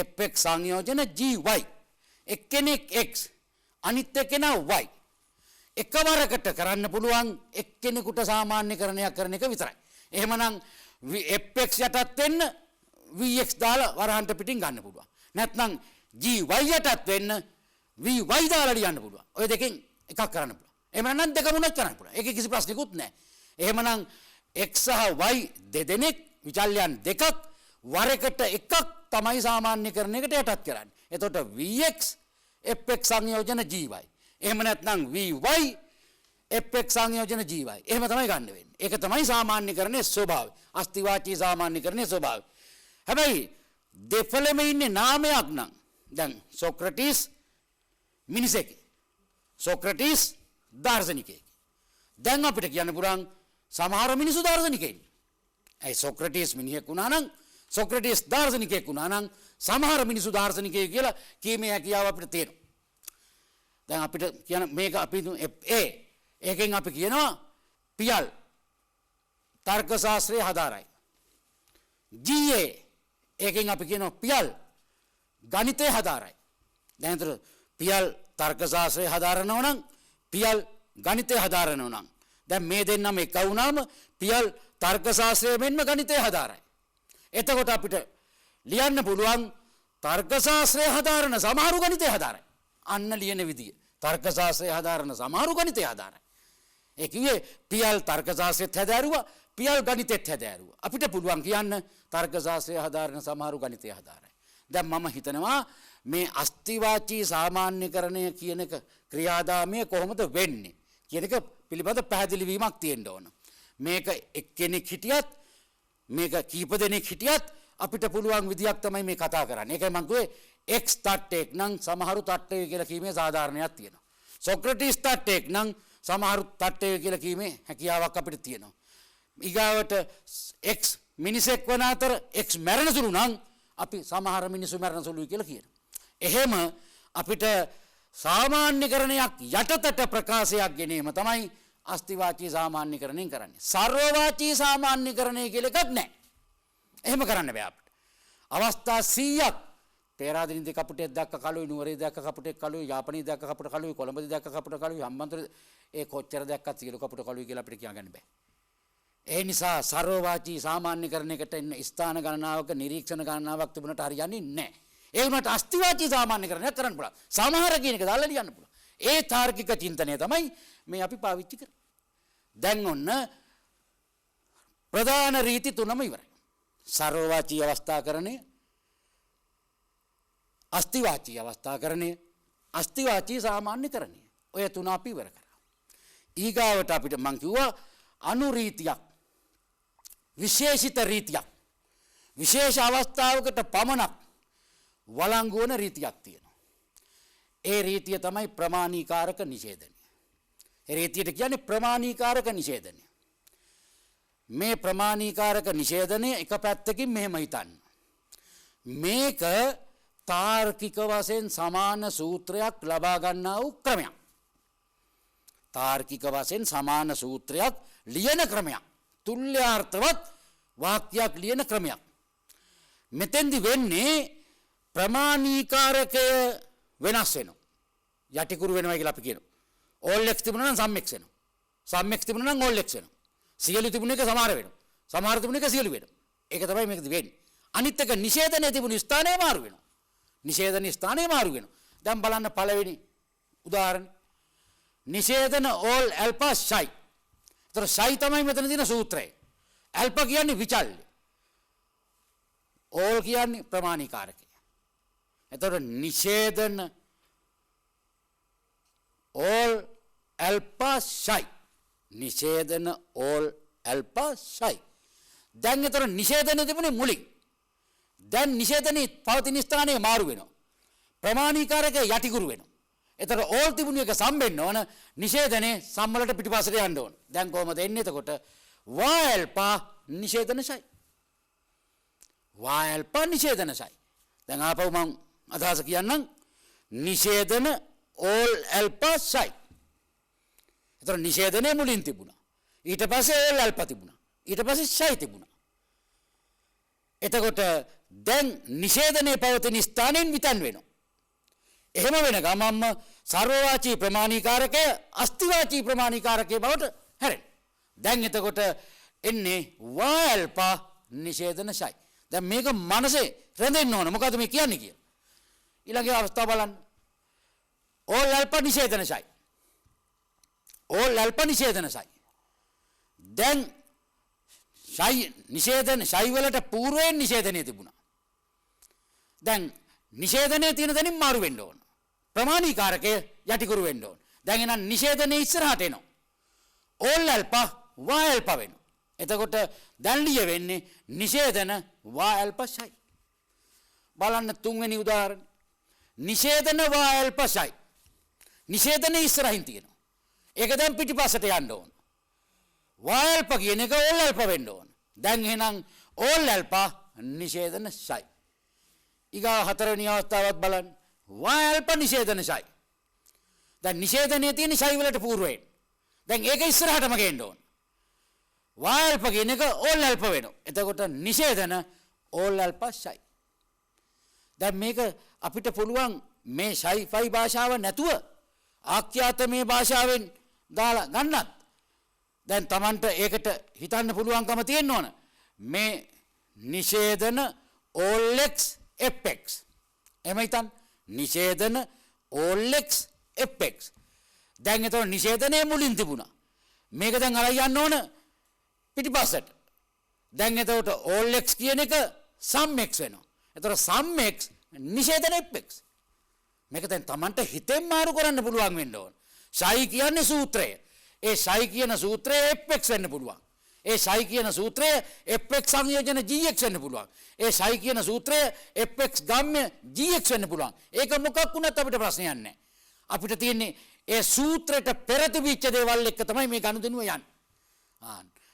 fx සංයෝජන gy. එක්කෙනෙක් x අනිත් එක්කෙනා y. එකවරකට කරන්න පුළුවන් එක්කෙනෙකුට සාමාන්‍යකරණයක් කරන එක විතරයි. එහෙමනම් fx යටත් වෙන්න vx දාලා වරහන්ට පිටින් ගන්න පුළුවන්. නැත්නම් gy යටත් වෙන්න vy දාලා ලියන්න පුළුවන්. ඔය දෙකෙන් එකක් කරන්න පුළුවන්. එහෙම නැත්නම් දෙකම උනත් කරන්න පුළුවන්. ඒකේ කිසි ප්‍රශ්නකුත් නැහැ. එහෙමනම් x සහ y දෙදෙනෙක් විචල්‍යයන් දෙකක් වරකට එකක් තමයි සාමාන්‍යකරණයකට යටත් කරන්නේ. එතකොට vx fx සංයෝජන gy. එහෙම නැත්නම් vy fx සංයෝජන gy. එහෙම තමයි ගන්න වෙන්නේ. ඒක තමයි සාමාන්‍යකරණයේ ස්වභාවය. අස්තිවාචී සාමාන්‍යකරණයේ ස්වභාවය. හැබැයි දෙපළෙම ඉන්නේ නාමයක් නම් දැන් සොක්‍රටිස් මිනිසෙක්. සොක්‍රටිස් දාර්ශනිකයෙක්. දැන් අපිට කියන්න පුළුවන් සමහර මිනිස්සු දාර්ශනිකයින්. ඒ සොක්‍රටිස් මිනිහෙක් වුණා නම් සොක්‍රටිස් දාර්ශනිකයෙක් වුණා නම් සමහර මිනිස්සු දාර්ශනිකයෙක් කියලා කීමේ හැකියාව අපිට තියෙනවා. දැන් අපිට කියන මේක අපි ඒකෙන් අපි කියනවා පියල් තර්ක ශාස්ත්‍රයේ හදාරයි. GA ඒකෙන් අපි කියනවා පියල් ගණිතයේ හදාරයි. දැන් අතර පියල් තර්ක ශාස්ත්‍රයේ හදාරනවා නම් පියල් ගණිතයේ හදාරනවා නම් දැන් මේ දෙන්නම එක වුණාම පියල් තර්ක ශාස්ත්‍රයේ මෙන්ම ගණිතයේ හදාරයි. එතකොට අපිට ලියන්න පුළුවන් තර්ක ශාස්ත්‍රයේ හදාරන සමහරු ගණිතයේ හදාරයි. අන්න ලියන විදිය. තර්ක ශාස්ත්‍රයේ හදාරන සමහරු ගණිතයේ හදාරයි. ඒ කිව්වේ පියල් තර්ක ශාස්ත්‍රයේත් හදාරුවා පියල් ගණිතෙත් හැදෑරුවා. අපිට පුළුවන් කියන්න තර්ක ශාස්ත්‍රය හදාරන සමහරු ගණිතය හදාරයි. දැන් මම හිතනවා මේ අස්තිවාචී සාමාන්‍යකරණය කියන එක ක්‍රියාදාමය කොහොමද වෙන්නේ කියන එක පිළිබඳ පැහැදිලි වීමක් තියෙන්න ඕන. මේක එක්කෙනෙක් හිටියත් මේක කීප දෙනෙක් හිටියත් අපිට පුළුවන් විදියක් තමයි මේ කතා කරන්නේ. ඒකයි මම කිව්වේ x තට්ටෙක් නම් සමහරු තට්ටේ කියලා කීමේ සාධාරණයක් තියෙනවා. සොක්‍රටිස් තට්ටෙක් නම් සමහරු තට්ටේ කියලා කීමේ හැකියාවක් අපිට තියෙනවා. ඊගාවට x මිනිසෙක් වන අතර x මැරෙන සුළු නම් අපි සමහර මිනිස්සු මැරෙන සුළුයි කියලා කියනවා. එහෙම අපිට සාමාන්‍යකරණයක් යටතට ප්‍රකාශයක් ගැනීම තමයි අස්තිවාචී සාමාන්‍යකරණයෙන් කරන්නේ. සර්වවාචී සාමාන්‍යකරණය කියලා එකක් නැහැ. එහෙම කරන්න බෑ අපිට. අවස්ථා 100ක් පේරාදෙණි දෙක කපුටෙක් දැක්ක කළුයි, නුවරේ දැක්ක කපුටෙක් කළුයි, යාපනයේ දැක්ක කපුට කළුයි, කොළඹදී දැක්ක කපුට කළුයි, හම්බන්තොට ඒ කොච්චර දැක්කත් සියලු කපුට කළුයි කියලා අපිට කියන්න බෑ. ඒ නිසා සර්වවාචී සාමාන්‍යකරණයකට එන්න ස්ථාන ගණනාවක නිරීක්ෂණ ගණනාවක් තිබුණට හරියන්නේ නැහැ. ඒ වුණාට අස්තිවාචී සාමාන්‍යකරණයක් කරන්න පුළුවන්. සමහර කියන එක දාලා ලියන්න පුළුවන්. ඒ තාර්කික චින්තනය තමයි මේ අපි පාවිච්චි කරන්නේ. දැන් ඔන්න ප්‍රධාන රීති තුනම ඉවරයි. සර්වවාචී අවස්ථාකරණය, අස්තිවාචී අවස්ථාකරණය, අස්තිවාචී සාමාන්‍යකරණය. ඔය තුන අපි ඉවර කරා. ඊගාවට අපිට මං කිව්වා අනුරීතියක්, විශේෂිත රීතියක්, විශේෂ අවස්ථාවකට පමණක් වළංගු වන රීතියක් තියෙනවා. ඒ රීතිය තමයි ප්‍රමාණීකාරක නිෂේධනය. ඒ රීතියට කියන්නේ ප්‍රමාණීකාරක නිෂේධනය. මේ ප්‍රමාණීකාරක නිෂේධනය එක පැත්තකින් මෙහෙම හිතන්න. මේක තාර්කික වශයෙන් සමාන සූත්‍රයක් ලබා ගන්නා වූ ක්‍රමයක්. තාර්කික වශයෙන් සමාන සූත්‍රයක් ලියන ක්‍රමයක්. තුල්‍යාර්ථවත් වාක්‍යයක් ලියන ක්‍රමයක්. මෙතෙන්දි වෙන්නේ ප්‍රමාණීකාරකය වෙනස් වෙනවා. යටිකුරු වෙනවා කියලා අපි කියනවා. all x තිබුණා නම් sum x වෙනවා. sum x තිබුණා නම් all x වෙනවා. සියලු තිබුණ එක සමහර වෙනවා. සමහර තිබුණ එක සියලු වෙනවා. ඒක තමයි මේකද වෙන්නේ. අනිත් එක නිෂේධනයේ තිබුණු ස්ථානය මාරු වෙනවා. නිෂේධන ස්ථානය මාරු වෙනවා. දැන් බලන්න පළවෙනි උදාහරණ. නිෂේධන all alpha psi. ඒතර psi තමයි මෙතන තියෙන සූත්‍රය. alpha කියන්නේ විචල්්‍ය. all කියන්නේ ප්‍රමාණීකාරකය. ඒතර නිෂේධන all alpha psi. නිෂේධන all alpha psi. දැන් ඒතර නිෂේධන තිබුණේ මුලින්. දැන් නිෂේධනයේ පවතින ස්ථානයේ මාරු වෙනවා. ප්‍රමාණීකාරකය යටිකුරු වෙනවා. ඒතර ඕල් තිබුණු එක සම්බෙන්න ඕන, නිෂේධනේ සම්වලට පිටිපස්සට යන්න ඕන. දැන් කොහමද එන්නේ එතකොට? වාල්පා නිෂේධනසයි. වාල්පා නිෂේධනසයි. දැන් ආපහු මම අදහස කියන්නම්. නිෂේධන ඕල් ඇල්පා සයි. ඒතර නිෂේධනේ මුලින් තිබුණා. ඊට පස්සේ ඕල් ඇල්පා තිබුණා. ඊට පස්සේ සයි තිබුණා. එතකොට දැන් නිෂේධනේ පවතින ස්ථානෙන් විතන් වෙනවා. එහෙම වෙන ගමම්ම සර්වවාචී ප්‍රමාණීකාරකය අස්තිවාචී ප්‍රමාණීකාරකය බවට හැරෙන. දැන් එතකොට එන්නේ වාල්පා නිෂේධන සයි. දැන් මේක මනසේ රැඳෙන්න ඕන. මොකද මේ කියන්නේ කියලා. ඊළඟ අවස්ථාව බලන්න. ඕල් අල්පා නිෂේධන සයි. ඕල් අල්පා නිෂේධන සයි. දැන් සයි නිෂේධන සයි වලට పూర్වයෙන් නිෂේධනය තිබුණා. දැන් නිෂේධනයේ තියෙන තැනින් මාරු වෙන්න ඕන. ප්‍රමාණීකාරකය යටිකුරු වෙන්න ඕන. දැන් එනම් නිෂේධනයේ ඉස්සරහට එනවා. ඕල් ඇල්පා වා ඇල්පා වෙනවා. එතකොට දැන් ලිය වෙන්නේ නිෂේධන වා ඇල්පා ෂයි. බලන්න තුන්වෙනි උදාහරණ. නිෂේධන වා ඇල්පා ෂයි. නිෂේධනයේ ඉස්සරහින් තියෙනවා. ඒක දැන් පිටිපස්සට යන්න ඕන. වා ඇල්පා කියන එක ඕල් ඇල්පා වෙන්න ඕන. දැන් එහෙනම් ඕල් ඇල්පා නිෂේධන ෂයි. ඊගා හතරවෙනි අවස්ථාවත් බලන්න. වා ඇල්පා නිෂේධන ෂයි. දැන් නිෂේධනයේ තියෙන ෂයි වලට పూర్වයෙන්. දැන් ඒක ඉස්සරහටම ගේන්න ඕන. වා ඇල්පා කියන එක ඕල් ඇල්පා වෙනවා. එතකොට නිෂේධන ඕල් ඇල්පා ෂයි. දැන් මේක අපිට පුළුවන් මේ ෂයි ෆයි භාෂාව නැතුව ආඛ්‍යාතමේ භාෂාවෙන් දාලා ගන්නත්. දැන් Tamanට ඒකට හිතන්න පුළුවන්කම තියෙන්න ඕන. මේ නිෂේධන all x fx. එහෙම හිතන්න. නිෂේධන all x fx. දැන් එතකොට නිෂේධනයේ මුලින් තිබුණා. මේක දැන් අරන් යන්න ඕන පිටිපස්සට. දැන් එතකොට all x කියන එක sum x වෙනවා. එතකොට sum x නිෂේධන fx. මේක දැන් Tamanට හිතෙන් මාරු කරන්න පුළුවන් වෙන්න ඕන. සයි කියන්නේ සූත්‍රය. ඒ සයි කියන සූත්‍රය fx වෙන්න පුළුවන්. ඒ සයි කියන සූත්‍රය fx සංයෝජන gx වෙන්න පුළුවන්. ඒ සයි කියන සූත්‍රය fx ගම්ම්‍ය gx වෙන්න පුළුවන්. ඒක මොකක් වුණත් අපිට ප්‍රශ්නයක් නැහැ. අපිට තියෙන්නේ ඒ සූත්‍රයට පෙර තිබිච්ච දේවල් එක්ක තමයි මේ ගනුදෙනුව යන්නේ.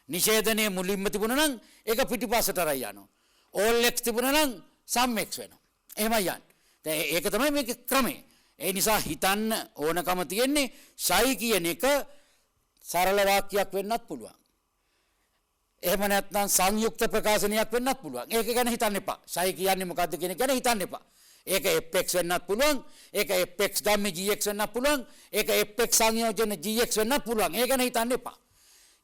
නිෂේධනයේ මුලින්ම තිබුණා නම් ඒක පිටිපස්සට අරයි යනවා. all x තිබුණා නම් sum x වෙනවා. එහෙමයි යන්නේ. දැන් ඒක තමයි මේකේ ක්‍රමය. ඒ නිසා හිතන්න ඕනකම තියෙන්නේ ෂයි කියන එක සරල වාක්‍යයක් වෙන්නත් පුළුවන්. එහෙම නැත්නම් සංයුක්ත ප්‍රකාශනයක් වෙන්නත් පුළුවන්. ඒක ගැන හිතන්න එපා. ෂයි කියන්නේ මොකද්ද කියන එක ගැන හිතන්න එපා. ඒක fx වෙන්නත් පුළුවන්. ඒක fx ගම්මේ gx වෙන්නත් පුළුවන්. ඒක fx සංයෝජන gx වෙන්නත් පුළුවන්. ඒක ගැන හිතන්න එපා.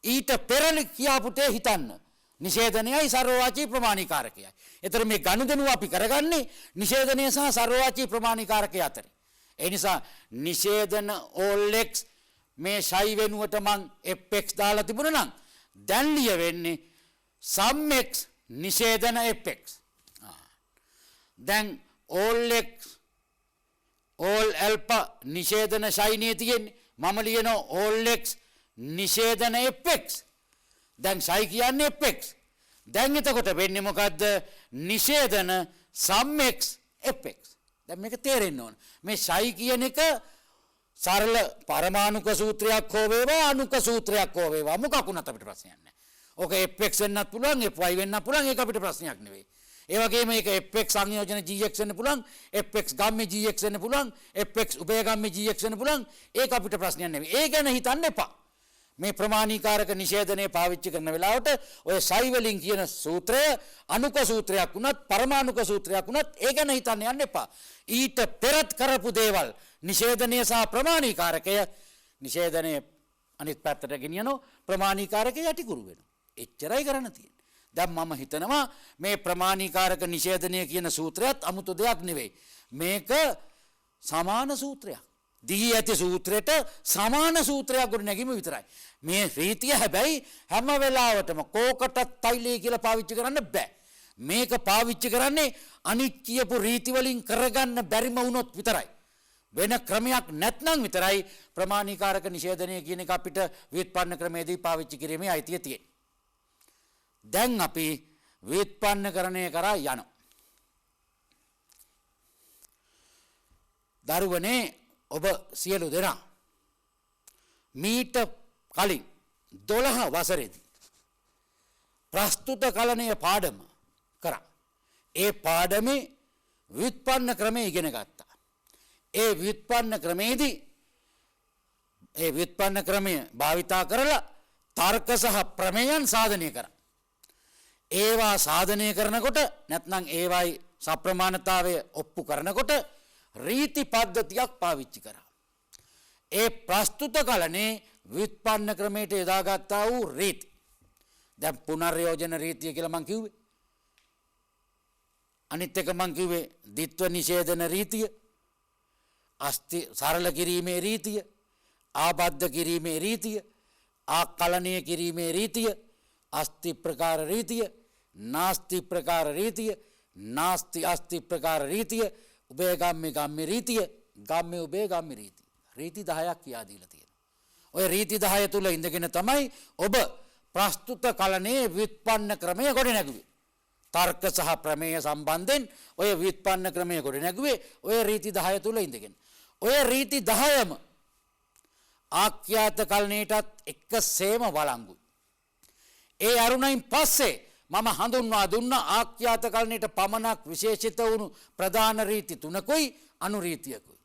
ඊට පෙර කියාපු තේ හිතන්න. නිෂේධනයයි සර්වවාචී ප්‍රමාණීකාරකයයි. ඒතර මේ ගනුදෙනුව අපි කරගන්නේ නිෂේධනය සහ සර්වවාචී ප්‍රමාණීකාරකය අතර. ඒ නිසා නිෂේධන all x මේ ෂයි වෙනුවට මං fx දාලා තිබුණා නම් දැන් ලියවෙන්නේ sum x නිෂේධන fx. දැන් all x all alpha නිෂේධන ෂයිනේ තියෙන්නේ. මම ලියනවා all x නිෂේධන fx. දැන් ෂයි කියන්නේ fx. දැන් එතකොට වෙන්නේ මොකද්ද? නිෂේධන sum x fx. දැන් මේක තේරෙන්න ඕන. මේ ෂයි කියන එක සරල පරමාණුක සූත්‍රයක් හෝ වේවා අණුක සූත්‍රයක් හෝ වේවා මොකකුණත් අපිට ප්‍රශ්නයක් නැහැ. ඕක fx වෙන්නත් පුළුවන් fy වෙන්නත් පුළුවන් ඒක අපිට ප්‍රශ්නයක් නෙවෙයි. ඒ වගේම මේක fx සංයෝජන gx වෙන්න පුළුවන් fx ගම්මේ gx වෙන්න පුළුවන් fx උභය ගම්මේ gx වෙන්න පුළුවන් ඒක අපිට ප්‍රශ්නයක් නෙවෙයි. ඒ ගැන හිතන්න එපා. මේ ප්‍රමාණීකාරක නිෂේධනය පාවිච්චි කරන වෙලාවට ඔය ෂයි වලින් කියන සූත්‍රය අණුක සූත්‍රයක් වුණත් පරමාණුක සූත්‍රයක් වුණත් ඒ ගැන හිතන්න යන්න එපා. ඊට පෙරත් කරපු දේවල් නිෂේධනය සහ ප්‍රමාණීකාරකය නිෂේධනය අනිත් පැත්තට ගෙනියනවා ප්‍රමාණීකාරකය යටිකුරු වෙනවා. එච්චරයි කරන්න තියෙන්නේ. දැන් මම හිතනවා මේ ප්‍රමාණීකාරක නිෂේධනය කියන සූත්‍රයත් 아무තු දෙයක් නෙවෙයි. මේක සමාන සූත්‍රයක්. දී ඇති සූත්‍රයට සමාන සූත්‍රයක් ගොඩ නැගීම විතරයි. මේ රීතිය හැබැයි හැම වෙලාවටම කෝකටත් තෛලය කියලා පාවිච්චි කරන්න බෑ. මේක පාවිච්චි කරන්නේ අනිත් කියපු රීති වලින් කරගන්න බැරිම වුණොත් විතරයි. වෙන ක්‍රමයක් නැත්නම් විතරයි ප්‍රමාණීකාරක නිෂේධනය කියන එක අපිට ව්‍යුත්පන්න ක්‍රමයේදී පාවිච්චි කිරීමේ අයිතිය තියෙන්නේ. දැන් අපි ව්‍යුත්පන්නකරණය කරා යනවා. දරුවනේ ඔබ සියලු දෙනා මීට කලින් 12 වසරේදී ප්‍රස්තුත කලනය පාඩම කරා. ඒ පාඩමේ ව්‍යුත්පන්න ක්‍රමය ඉගෙන ගත්තා. ඒ ව්‍යුත්පන්න ක්‍රමේදී ඒ ව්‍යුත්පන්න ක්‍රමය භාවිතා කරලා තර්ක සහ ප්‍රමේයන් සාධනය කරා. ඒවා සාධනය කරනකොට නැත්නම් ඒවයි සප්‍රමාණතාවය ඔප්පු කරනකොට රීති පද්ධතියක් පාවිච්චි කරා. ඒ ප්‍රස්තුත කලනේ ව්‍යුත්පන්න ක්‍රමයට යොදාගත්තා වූ රීති. දැන් පුනර්යෝජන රීතිය කියලා මං කිව්වේ. අනිත් එක මං කිව්වේ ද්විත්ව නිෂේධන රීතිය, අස්ති සරල කිරීමේ රීතිය, ආබද්ධ කිරීමේ රීතිය, ආකලනය කිරීමේ රීතිය, අස්ති ප්‍රකාර රීතිය, නාස්ති ප්‍රකාර රීතිය, නාස්ති අස්ති ප්‍රකාර රීතිය, උභයගාම්‍ය ගම්ම්‍ය රීතිය, ගම්ම්‍ය උභයගාම්‍ය රීතිය. රීති 10ක් කියා දීලා තියෙනවා. ඔය රීති 10 තුල ඉඳගෙන තමයි ඔබ ප්‍රස්තුත කලනේ ව්‍යුත්පන්න ක්‍රමය ගොඩ නැගුවේ. තර්ක සහ ප්‍රමේය සම්බන්ධයෙන් ඔය ව්‍යුත්පන්න ක්‍රමය ගොඩ නැගුවේ ඔය රීති 10 තුල ඉඳගෙන. ඔය රීති 10ම ආඛ්‍යාත කලනයටත් එකසේම වළංගුයි. ඒ අරුණයින් පස්සේ මම හඳුන්වා දුන්න ආඛ්‍යාත කලනයට පමණක් විශේෂිත වුණු ප්‍රධාන රීති තුනකුයි අනු රීතියකුයි.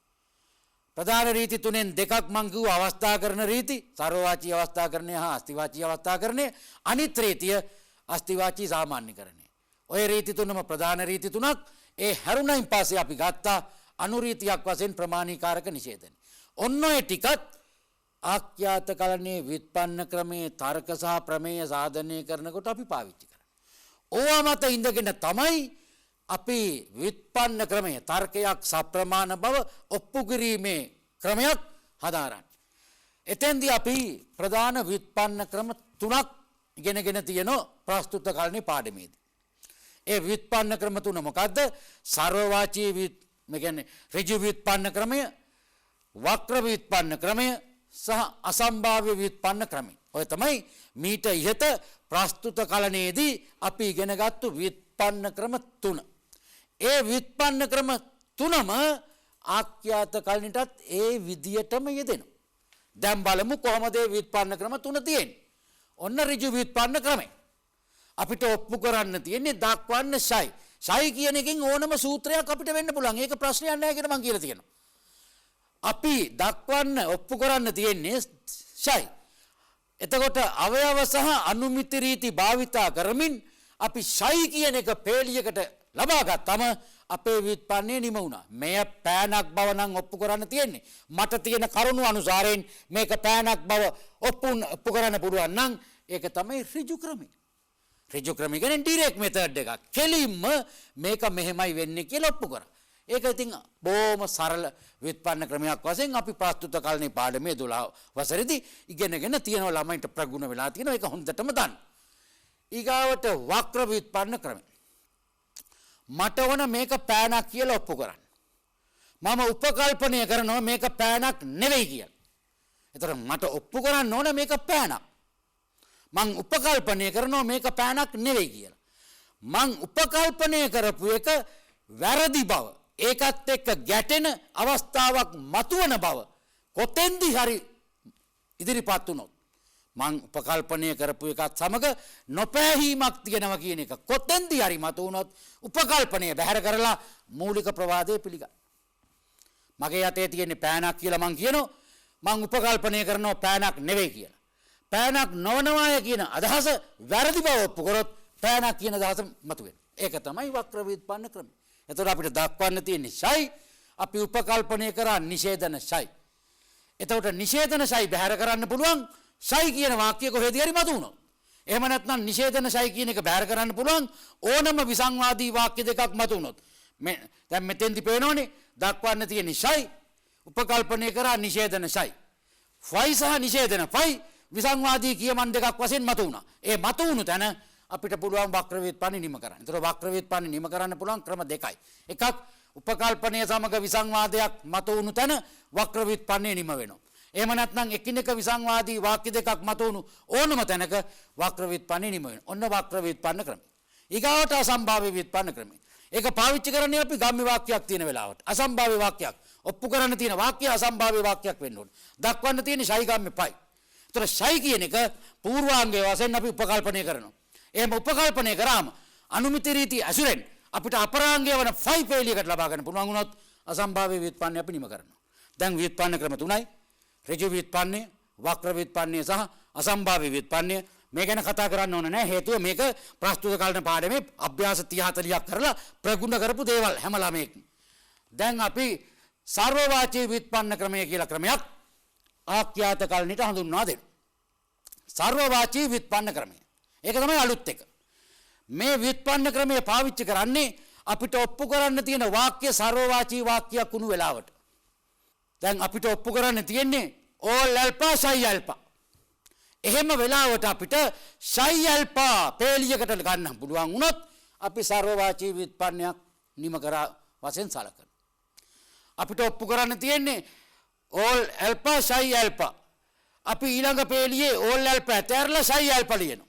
ප්‍රධාන රීති තුනෙන් දෙකක් මං කිව්ව අවස්ථාකරණ රීති, සර්වවාචී අවස්ථාකරණය හා අස්තිවාචී අවස්ථාකරණය. අනිත් රීතිය අස්තිවාචී සාමාන්‍යකරණය. ඔය රීති තුනම ප්‍රධාන රීති තුනක්. ඒ හැරුණයින් පස්සේ අපි ගත්තා අනු රීතියක් වශයෙන් ප්‍රමාණීකාරක නිෂේධනය. ඔන්න ඔය ටිකත් ආඛ්‍යාත කලනේ ව්‍යුත්පන්න ක්‍රමයේ තර්ක සහ ප්‍රමේය සාධනය කරනකොට අපි පාවිච්චි කරනවා. ඕවා මත ඉඳගෙන තමයි අපි ව්‍යුත්පන්න ක්‍රමය තර්කයක් සප්‍රමාණ බව ඔප්පු කිරීමේ ක්‍රමයක් හදාරන්නේ. එතෙන්දී අපි ප්‍රධාන ව්‍යුත්පන්න ක්‍රම තුනක් ඉගෙනගෙන තියෙනවා ප්‍රස්තුත කලනේ පාඩමේදී. ඒ ව්‍යුත්පන්න ක්‍රම තුන මොකද්ද? සර්වවාචී මේ කියන්නේ ඍජු ව්‍යුත්පන්න ක්‍රමය, වක්‍ර ව්‍යුත්පන්න ක්‍රමය සහ අසම්භාව්‍ය ව්‍යුත්පන්න ක්‍රමය. ඔය තමයි මීට ඉහත ප්‍රස්තුත කලනයේදී අපි ඉගෙනගත්තු ව්‍යුත්පන්න ක්‍රම තුන. ඒ ව්‍යුත්පන්න ක්‍රම තුනම ආඛ්‍යාත කලනටත් ඒ විදියටම යෙදෙනවා. දැන් බලමු කොහොමද මේ ව්‍යුත්පන්න ක්‍රම තුන තියෙන්නේ. ඔන්න ඍජු ව්‍යුත්පන්න ක්‍රමය. අපිට ඔප්පු කරන්න තියෙන්නේ දක්වන්න ශයි. ශයි කියන එකෙන් ඕනම සූත්‍රයක් අපිට වෙන්න පුළුවන්. ඒක ප්‍රශ්නයක් නැහැ කියලා මම කියලා තියෙනවා. අපි දක්වන්න ඔප්පු කරන්න තියෙන්නේ ශයි. එතකොට අවයව සහ අනුමිති රීති භාවිතා කරමින් අපි ශයි කියන එක පේලියකට ලබා ගත්තම අපේ ව්‍යුත්පන්නය නිම වුණා. මෙය පෑනක් බව නම් ඔප්පු කරන්න තියෙන්නේ. මට තියෙන කරුණු අනුසාරයෙන් මේක පෑනක් බව ඔප්පු කරන්න පුළුවන් නම් ඒක තමයි ඍජු ක්‍රමය. ඍජු ක්‍රමය කියන්නේ ඩිරෙක්ට් මෙතඩ් එකක්. කෙලින්ම මේක මෙහෙමයි වෙන්නේ කියලා ඔප්පු කරා. ඒක ඉතින් බොහොම සරල ව්‍යුත්පන්න ක්‍රමයක් වශයෙන් අපි ප්‍රස්තුත කලනේ පාඩමේ 12 වසරේදී ඉගෙනගෙන තියෙනවා ළමයින්ට ප්‍රගුණ වෙලා තියෙනවා. ඒක හොඳටම දන්න. ඊගාවට වක්‍ර ව්‍යුත්පන්න ක්‍රමය. මට ඕන මේක පෑනක් කියලා ඔප්පු කරන්න. මම උපකල්පනය කරනවා මේක පෑනක් නෙවෙයි කියලා. ඒතර මට ඔප්පු කරන්න ඕන මේක පෑනක්. මං උපකල්පනය කරනවා මේක පෑනක් නෙවෙයි කියලා. මං උපකල්පනය කරපු එක වැරදි බව, ඒකත් එක්ක ගැටෙන අවස්ථාවක් මතුවන බව කොතෙන්දි හරි ඉදිරිපත් වුණොත් මං උපකල්පනය කරපු එකත් සමග නොපෑහීමක් තියෙනවා කියන එක කොතෙන්දි හරි මතු වුණොත් උපකල්පනය බැහැර කරලා මූලික ප්‍රවාදය පිළිගන්න. මගේ යතේ තියෙන පෑනක් කියලා මං කියනවා. මං උපකල්පනය කරනවා පෑනක් නෙවෙයි කියලා. පෑනක් නොවනවාය කියන අදහස වැරදි බව ඔප්පු කරොත් පෑනක් කියන අදහස මතුවෙනවා. ඒක තමයි වක්‍ර ව්‍යුත්පන්න ක්‍රමය. එතකොට අපිට දක්වන්න තියෙන්නේ ශයි. අපි උපකල්පනය කරා නිෂේධන ශයි. එතකොට නිෂේධන ශයි බැහැර කරන්න පුළුවන් ශයි කියන වාක්‍ය කොහෙදී හරි මතු වුණොත්. එහෙම නැත්නම් නිෂේධන ශයි කියන එක බැහැර කරන්න පුළුවන් ඕනම විසංවාදී වාක්‍ය දෙකක් මතු වුණොත්. දැන් මෙතෙන්දි පේනෝනේ දක්වන්න තියෙන්නේ ශයි උපකල්පනය කරා නිෂේධන ශයි. ෆයි සහ නිෂේධන ෆයි විසංවාදී කියමන් දෙකක් වශයෙන් මතු වුණා. ඒ මතු වුණු තැන අපිට පුළුවන් වක්‍ර ව්‍යුත්පන්න නිම කරන්න. ඒතර වක්‍ර ව්‍යුත්පන්න නිම කරන්න පුළුවන් ක්‍රම දෙකයි. එකක් උපකල්පනය සමග විසංවාදයක් මතු වුණු තැන වක්‍ර ව්‍යුත්පන්නේ නිම වෙනවා. එහෙම නැත්නම් එකිනෙක විසංවාදී වාක්‍ය දෙකක් මතු වුණු ඕනම තැනක වක්‍ර ව්‍යුත්පන්නේ නිම වෙනවා. ඔන්න වක්‍ර ව්‍යුත්පන්න ක්‍රමය. ඊගාවට අසම්භාව්‍ය ව්‍යුත්පන්න ක්‍රමය. ඒක පාවිච්චි කරන්නේ අපි ගම්ම්‍ය වාක්‍යයක් තියෙන වෙලාවට. අසම්භාව්‍ය වාක්‍යයක්. ඔප්පු කරන්න තියෙන වාක්‍ය අසම්භාව්‍ය වාක්‍යයක් වෙන්න ඕනේ. දක්වන්න තියෙන ශයි ගම්ම්‍ය පයි. ඒතර ශයි කියන එක පූර්වාංගය වශයෙන් අපි උපකල්පනය කරනවා. එහෙම උපකල්පනය කරාම අනුමිති රීති ඇසුරෙන් අපිට අපරාංගය වන ෆයි පේලියකට ලබා ගන්න පුළුවන් වුණොත් අසම්භාව්‍ය ව්‍යුත්පන්නය අපි නිම කරනවා. දැන් ව්‍යුත්පන්න ක්‍රම තුනයි. ඍජු ව්‍යුත්පන්නය, වක්‍ර ව්‍යුත්පන්නය සහ අසම්භාව්‍ය ව්‍යුත්පන්නය. මේ ගැන කතා කරන්න ඕන නැහැ. හේතුව මේක ප්‍රස්තුත කලන පාඩමේ අභ්‍යාස 30 40ක් කරලා ප්‍රගුණ කරපු දේවල් හැම ළමයෙක්ම. දැන් අපි සර්වවාචී ව්‍යුත්පන්න ක්‍රමය කියලා ක්‍රමයක් ආඛ්‍යාත කලනිට හඳුන්වා දෙනවා. සර්වවාචී ව්‍යුත්පන්න ක්‍රමය. ඒක තමයි අලුත් එක. මේ ව්‍යුත්පන්න ක්‍රමය පාවිච්චි කරන්නේ අපිට ඔප්පු කරන්න තියෙන වාක්‍ය සර්වවාචී වාක්‍යයක් වුණු වෙලාවට. දැන් අපිට ඔප්පු කරන්න තියෙන්නේ ඕල් ඇල්පා ශයි ඇල්පා. එහෙම වෙලාවට අපිට ශයි ඇල්පා පේලියකට ගන්න පුළුවන් වුණොත් අපි සර්වවාචී ව්‍යුත්පන්නයක් නිම කරා වශයෙන් සලකනවා. අපිට ඔප්පු කරන්න තියෙන්නේ ඕල් ඇල්පා ශයි ඇල්පා. අපි ඊළඟ පේලියේ ඕල් ඇල්පා ඇතැරලා ශයි ඇල්පා ලියනවා.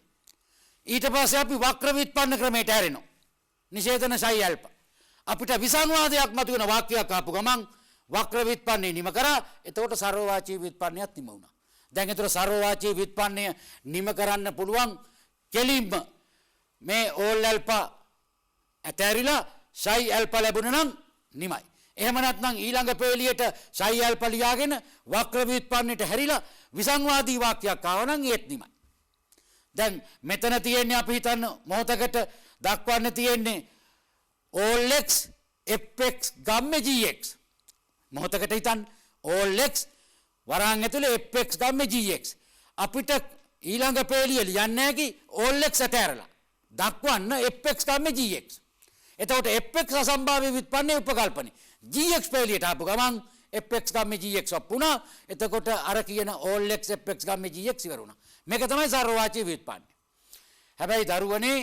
ඊට පස්සේ අපි වක්‍ර ව්‍යුත්පන්න ක්‍රමයට හැරෙනවා. නිෂේධන ශයි ඇල්පා. අපිට විසංවාදයක් මතුවෙන වාක්‍යයක් ආපු ගමන් වක්‍ර ව්‍යුත්පන්නේ නිම කරා. එතකොට සර්වවාචී ව්‍යුත්පන්නයක් නිම වුණා. දැන් ඒතර සර්වවාචී ව්‍යුත්පන්නය නිම කරන්න පුළුවන් කෙලින්ම මේ ඕල් ඇල්පා ඇතැරිලා ශයි ඇල්පා ලැබුණා නම් නිමයි. එහෙම නැත්නම් ඊළඟ පේලියට ශයි ඇල්පා ලියාගෙන වක්‍ර ව්‍යුත්පන්නයට හැරිලා විසංවාදී වාක්‍යයක් ආව නම් ඒත් නිමයි. දැන් මෙතන තියෙන්නේ අපි හිතන්න මොහොතකට දක්වන්න තියෙන්නේ all x fx ගම්මේ gx. මොහොතකට හිතන්න all x වරහන් ඇතුලේ fx ගම්මේ gx. අපිට ඊළඟ පේලිය ලියන්න හැකි all x ඇතැරලා දක්වන්න fx ගම්මේ gx. එතකොට fx අසම්භාව්‍ය ව්‍යුත්පන්නේ උපකල්පනේ. gx පේලියට ආපු ගමන් fx ගම්මේ gx වපුණා. එතකොට අර කියන all x fx ගම්මේ gx ඉවර වුණා. මේක තමයි සර්වවාචී ව්‍යුත්පන්නය. හැබැයි දරුවනේ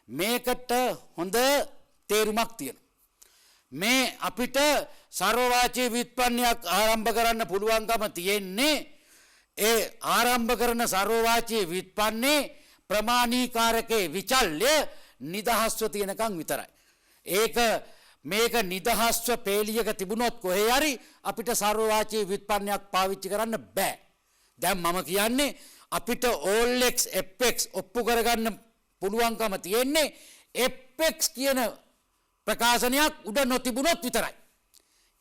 මේකට හොඳ තේරුමක් තියෙනවා. මේ අපිට සර්වවාචී ව්‍යුත්පන්නයක් ආරම්භ කරන්න පුළුවන්කම තියෙන්නේ ඒ ආරම්භ කරන සර්වවාචී ව්‍යුත්පන්නේ ප්‍රමාණීකාරකේ විචල්්‍ය නිදහස්ව තියෙනකන් විතරයි. ඒක මේක නිදහස්ව පේලියක තිබුණොත් කොහේ හරි අපිට සර්වවාචී ව්‍යුත්පන්නයක් පාවිච්චි කරන්න බෑ. දැන් මම කියන්නේ අපිට all x fx ඔප්පු කරගන්න පුළුවන්කම තියෙන්නේ fx කියන ප්‍රකාශනයක් උඩ නොතිබුණොත් විතරයි.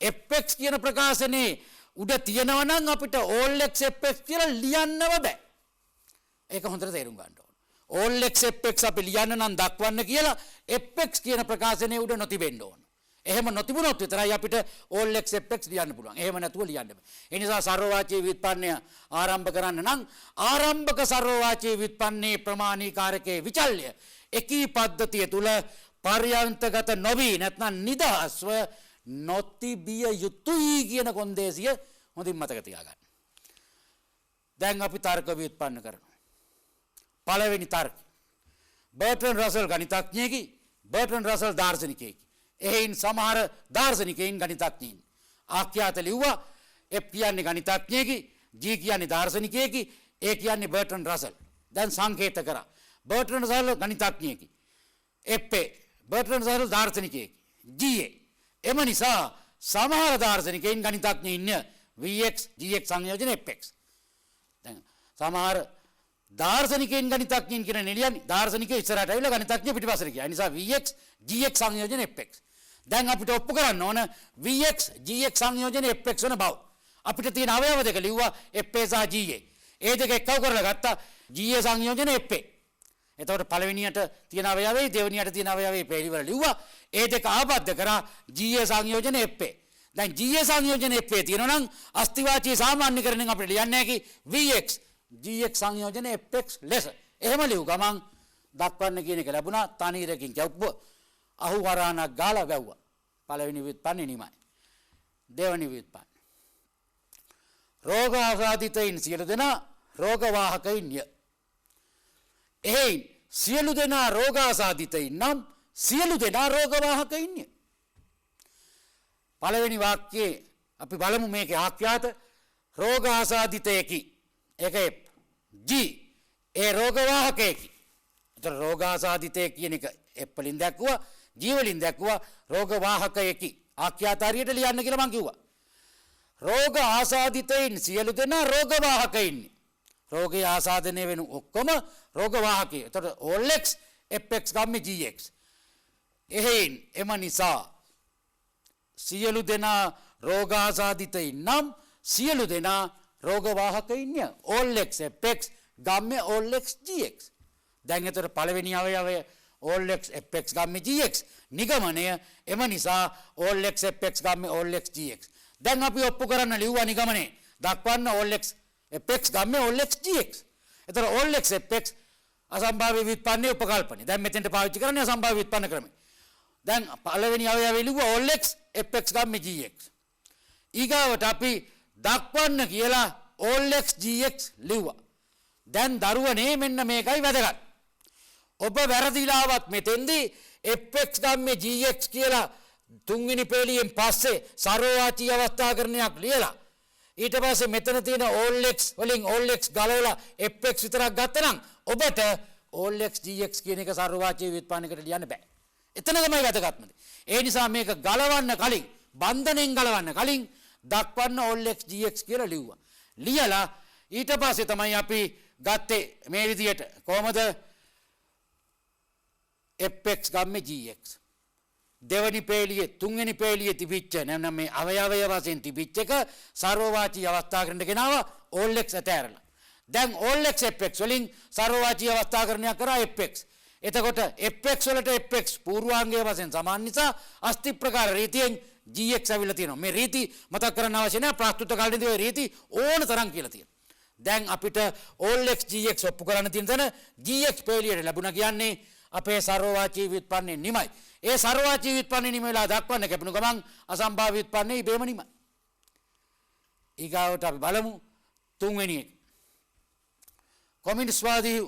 fx කියන ප්‍රකාශනේ උඩ තියෙනවා නම් අපිට all x fx කියලා ලියන්නව බෑ. ඒක හොඳට තේරුම් ගන්න ඕන. all x fx අපි ලියන්න නම් දක්වන්න කියලා fx කියන ප්‍රකාශනේ උඩ නොතිබෙන්න ඕන. එහෙම නොතිබුණොත් විතරයි අපිට all x fx ලියන්න පුළුවන්. එහෙම නැතුව ලියන්න බෑ. ඒ නිසා සර්වවාචී ව්‍යුත්පන්නය ආරම්භ කරන්න නම් ආරම්භක සර්වවාචී ව්‍යුත්පන්නයේ ප්‍රමාණීකාරකයේ විචල්්‍ය එකී පද්ධතිය තුල පර්යන්තගත නොවි නැත්නම් නිදහස්ව නොතිබිය යුතුයි කියන කොන්දේසිය හොඳින් මතක තියාගන්න. දැන් අපි තර්ක ව්‍යුත්පන්න කරනවා. පළවෙනි තර්ක බර්ට්‍රන්ඩ් රසල් ගණිතඥයෙකි බර්ට්‍රන්ඩ් රසල් දාර්ශනිකයෙකි. එහෙන් සමහර දාර්ශනිකයින් ගණිතඥයින් ආඛ්‍යාත ලිව්වා F කියන්නේ ගණිතඥයෙකි G කියන්නේ දාර්ශනිකයෙකි A කියන්නේ බර්ට්‍රන්ඩ් රසල්. දැන් සංකේත කරා බර්ට්‍රන්ඩ් රසල් ගණිතඥයෙකි FA බර්ට්‍රන්ඩ් රසල් දාර්ශනිකයෙකි GA. එම නිසා සමහර දාර්ශනිකයින් ගණිතඥයින් Vx Gx සංයෝජන fx. දැන් සමහර දාර්ශනිකයින් ගණිතඥයින් කියන නෙලියන්නේ දාර්ශනිකයෝ ඉස්සරහට ඇවිල්ලා ගණිතඥයෝ පිටිපස්සට ගියා. ඒ නිසා Vx Gx සංයෝජන fx. දැන් අපිට ඔප්පු කරන්න ඕන Vx Gx සංයෝජන fx වෙන බව. අපිට තියෙන අවයව දෙක ලිව්වා fa සහ ga. ඒ දෙක එක්කව කරලා ගත්තා ga සංයෝජන fa. එතකොට පළවෙනියට තියෙන අවයවයේ දෙවෙනියට තියෙන අවයවයේ පිළිවෙල ලිව්වා. ඒ දෙක ආබද්ධ කරා ga සංයෝජන fa. දැන් ga සංයෝජන fa තියෙනවා නම් අස්තිවාචී සාමාන්‍යකරණයෙන් අපිට ලියන්න හැකි Vx Gx සංයෝජන fx ලෙස. එහෙම ලියු ගමන් දක්වන්න කියන එක ලැබුණා. තනීරකින් කැව්ව අහු වරාණක් ගාලා වැව්වා. පළවෙනි ව්‍යුත්පන්නේ නිමයි. දෙවෙනි ව්‍යුත්පන්න රෝග ආසාදිතයින් සියලු දෙනා රෝග වාහකයින්ය. එහෙන් සියලු දෙනා රෝග ආසාදිතයින් නම් සියලු දෙනා රෝග වාහකයින්ය. පළවෙනි වාක්‍යයේ අපි බලමු මේකේ ආඛ්‍යාත රෝග ආසාදිතයකි. ඒක G ඒ රෝග වාහකයකි. ඒතර රෝග ආසාදිතය කියන එක F වලින් දැක්වුවා G වලින් දැක්වුවා රෝග වාහකයකි. ආඛ්‍යාත හරියට ලියන්න කියලා මං කිව්වා. රෝග ආසාදිතයින් සියලු දෙනා රෝග වාහකයින්නේ. රෝගය ආසාදනය වෙන ඔක්කොම රෝග වාහකය. එතකොට all x fx ගම්මේ gx. එහෙන් එම නිසා සියලු දෙනා රෝග ආසාදිතයින් නම් සියලු දෙනා රෝග වාහකයින්ය. all x fx ගම්මේ all x gx. දැන් එතකොට පළවෙනි අවයවය all x fx ගම්මේ gx. නිගමනය එම නිසා all x fx ගම්මේ all x gx. දැන් අපි ඔප්පු කරන්න ලිව්වා නිගමනේ දක්වන්න all x fx ගම්මේ all x gx. එතකොට all x fx අසම්භාව්‍ය ව්‍යුත්පන්නයේ උපකල්පනය. දැන් මෙතෙන්ට පාවිච්චි කරන්නේ අසම්භාව්‍ය ව්‍යුත්පන්න ක්‍රමය. දැන් පළවෙනි අවයවය ලිව්වා all x fx ගම්මේ gx. ඊගාවට අපි දක්වන්න කියලා all x gx ලිව්වා. දැන් දරුවනේ මෙන්න මේකයි වැදගත්. ඔබ වැරදිලාවත් මෙතෙන්දී fx ගම්මේ gx කියලා තුන්වෙනි පේලියෙන් පස්සේ සර්වවාචී අවස්ථාකරණයක් ලියලා ඊට පස්සේ මෙතන තියෙන all x වලින් all x ගලවලා fx විතරක් ගත්තනම් ඔබට all x gx කියන එක සර්වවාචී ව්‍යුත්පන්නයකට ලියන්න බෑ. එතන තමයි වැදගත්ම දේ. ඒ නිසා මේක ගලවන්න කලින් බන්ධනෙන් ගලවන්න කලින් දක්වන්න all x gx කියලා ලිව්වා. ලියලා ඊට පස්සේ තමයි අපි ගත්තේ මේ විදියට කොහමද fx ගම්මේ gx. දෙවනි පේලියේ තුන්වෙනි පේලියේ තිබිච්ච නැත්නම් මේ අවයවය වශයෙන් තිබිච්ච එක සර්වවාචී අවස්ථාකරණයට ගෙනාවා all x ඇතෑරලා. දැන් all x fx වලින් සර්වවාචී අවස්ථාකරණයක් කරා fx. එතකොට fx වලට fx පූර්වාංගය වශයෙන් සමාන නිසා අස්ති ප්‍රකාර රීතියෙන් gx ඇවිල්ලා තියෙනවා. මේ රීති මතක් කරන්න අවශ්‍ය නැහැ. ප්‍රස්තුත කාලේදී ওই රීති ඕන තරම් කියලා තියෙනවා. දැන් අපිට all x gx ඔප්පු කරන්න තියෙන තැන gx පේලියට ලැබුණා කියන්නේ අපේ සර්වවාචී ව්‍යුත්පන්නේ නිමයි. ඒ සර්වවාචී ව්‍යුත්පන්නේ නිම වෙලා දක්වන්න කැපුණු ගමන් අසම්භාව්‍ය ව්‍යුත්පන්නේ ඉබේම නිමයි. ඊගාවට අපි බලමු තුන්වෙනි එක. කොමියුනිස්ට්වාදී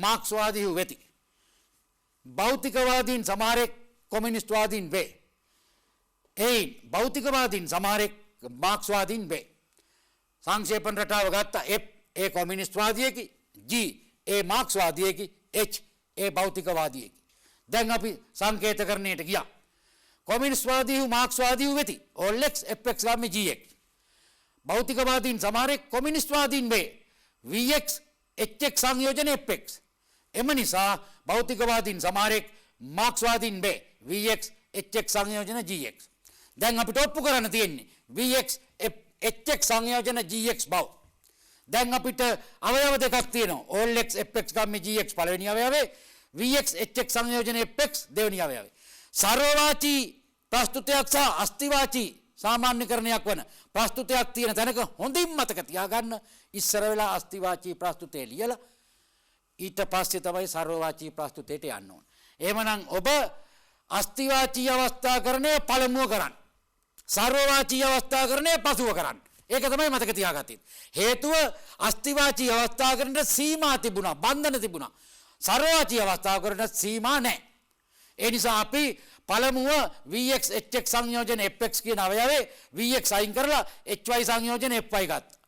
මාක්ස්වාදී වෙති. භෞතිකවාදීන් සමහරෙක් කොමියුනිස්ට්වාදීන් වේ. ඒ භෞතිකවාදීන් සමහරෙක් මාක්ස්වාදීන් වේ. සංක්ෂේපන රටාව ගත්ත F ඒ කොමියුනිස්ට්වාදියෙකි G ඒ මාක්ස්වාදියෙකි H ඒ භෞතිකවාදියෙකි. දැන් අපි සංකේතකරණයට ගියා. කොමියුනිස්ට්වාදී මාක්ස්වාදී වෙති all x fx ගම්මේ gx. භෞතිකවාදීන් සමහරෙක් කොමියුනිස්ට්වාදීන් වේ. vx hx සංයෝජන fx. එම නිසා භෞතිකවාදීන් සමහරෙක් මාක්ස්වාදීන් බේ vx hx සංයෝජන gx. දැන් අපිට ඔප්පු කරන්න තියෙන්නේ vx hx සංයෝජන gx බව. දැන් අපිට අවයව දෙකක් තියෙනවා. all x fx ගම්මේ gx පළවෙනි අවයවේ, vx hx සංයෝජන fx දෙවෙනි අවයවේ. සර්වවාචී ප්‍රස්තුතයක් සහ අස්තිවාචී සාමාන්‍යකරණයක් වන ප්‍රස්තුතයක් තියෙන තැනක හොඳින් මතක තියාගන්න ඉස්සර වෙලා අස්තිවාචී ප්‍රස්තුතේ ලියලා ඊට පස්සේ තමයි සර්වවාචී ප්‍රස්තුතේට යන්න ඕන. එහෙමනම් ඔබ අස්තිවාචී අවස්ථාකරණය පළමුව කරන්න. සර්වවාචී අවස්ථාකරණය පසුව කරන්න. ඒක තමයි මතක තියාගත්තේ. හේතුව අස්තිවාචී අවස්ථාකරණයට සීමා තිබුණා, බන්ධන තිබුණා. සර්වවාචී අවස්ථාකරණයට සීමා නැහැ. ඒ නිසා අපි පළමුව vx hx සංයෝජන fx කියන අවයවේ vx අයින් කරලා hy සංයෝජන fy ගත්තා.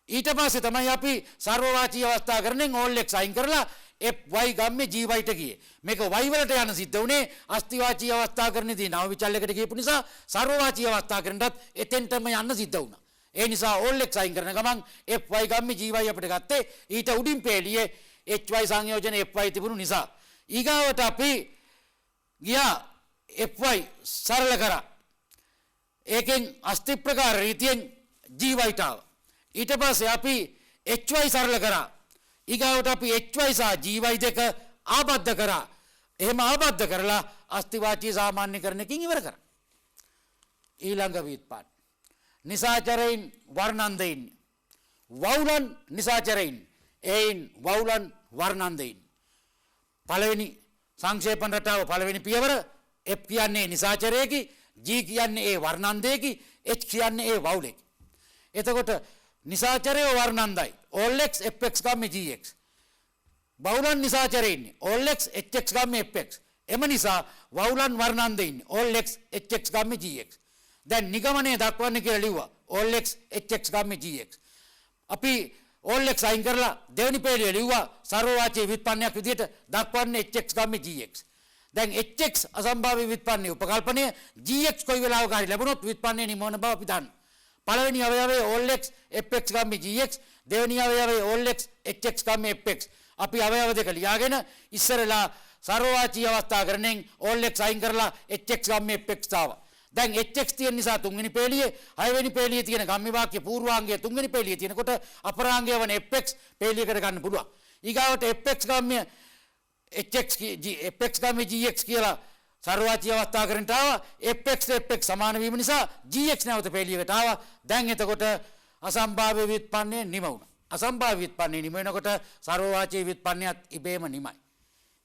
ඊට පස්සේ තමයි අපි සර්වවාචී අවස්ථාකරණයෙන් all x අයින් කරලා fy ගම්මේ gy ට ගියේ. මේක y වලට යන සිද්ධ වුණේ අස්තිවාචී අවස්ථාකරණයේදී නව විචල්යකට ගියපු නිසා සර්වවාචී අවස්ථාකරණයටත් එතෙන්ටම යන්න සිද්ධ වුණා. ඒ නිසා all x අයින් කරන ගමන් fy ගම්මේ gy අපිට ගත්තේ ඊට උඩින් පෙළියේ hy සංයෝජන fy තිබුණු නිසා. ඊගාවට අපි ගියා fy සරල කරා. ඒකෙන් අස්ති ප්‍රකාර රීතියෙන් gy ට ආවා. ඊට පස්සේ අපි hy සරල කරා. ඊගාවට අපි hy සහ gy දෙක ආබද්ධ කරා. එහෙම ආබද්ධ කරලා අස්තිවාචී සාමාන්‍යකරණයකින් ඉවර කරා. ඊළඟ ව්‍යුත්පන්න. නිසාචරයින් වර්ණන්දයින්. වවුලන් නිසාචරයින්. එයින් වවුලන් වර්ණන්දයින්. පළවෙනි සංක්ෂේපන රටාව පළවෙනි පියවර f කියන්නේ නිසාචරයේකි, g කියන්නේ ඒ වර්ණන්දයේකි, h කියන්නේ ඒ වවුලෙකි. එතකොට නිසාචරය වර්ණන්දයි all x fx ගම්මේ gx. වවුලන් නිසාචරයේ ඉන්නේ all x hx ගම්මේ fx. එම නිසා වවුලන් වර්ණන්දේ ඉන්නේ all x hx ගම්මේ gx. දැන් නිගමනය දක්වන්න කියලා ලිව්වා all x hx ගම්මේ gx. අපි all x අයින් කරලා දෙවෙනි පේළිය ලිව්වා සර්වවාචී ව්‍යුත්පන්නයක් විදිහට දක්වන්නේ hx ගම්මේ gx. දැන් hx අසම්භාව්‍ය ව්‍යුත්පන්නයේ උපකල්පනය gx කොයි වෙලාවක හරි ලැබුණොත් ව්‍යුත්පන්නයේ නිමවන බව අපි දන්නවා. පළවෙනි අවයවයේ all x fx ගම්මේ gx, දෙවෙනි අවයවයේ all x hx ගම්මේ fx. අපි අවයව දෙක ලියාගෙන ඉස්සරලා සර්වවාචී අවස්ථාකරණයෙන් all x අයින් කරලා hx ගම්මේ fx ආවා. දැන් hx තියෙන නිසා තුන්වෙනි පේළියේ, හයවෙනි පේළියේ තියෙන ගම්මි වාක්‍ය පූර්වාංගයේ තුන්වෙනි පේළියේ තියෙනකොට අපරාංගය වන fx පේළියකට ගන්න පුළුවන්. ඊගාවට fx ගම්මේ fx ගම්මේ gx කියලා සර්වවාචී අවස්ථාකරණයට ආවා. fx සමාන වීම නිසා gx නැවත පේළියකට ආවා. දැන් එතකොට අසම්භාව්‍ය ව්‍යුත්පන්නය නිම වුණා. අසම්භාව්‍ය ව්‍යුත්පන්නය නිම වෙනකොට සර්වවාචී ව්‍යුත්පන්නයත් ඉබේම නිමයි.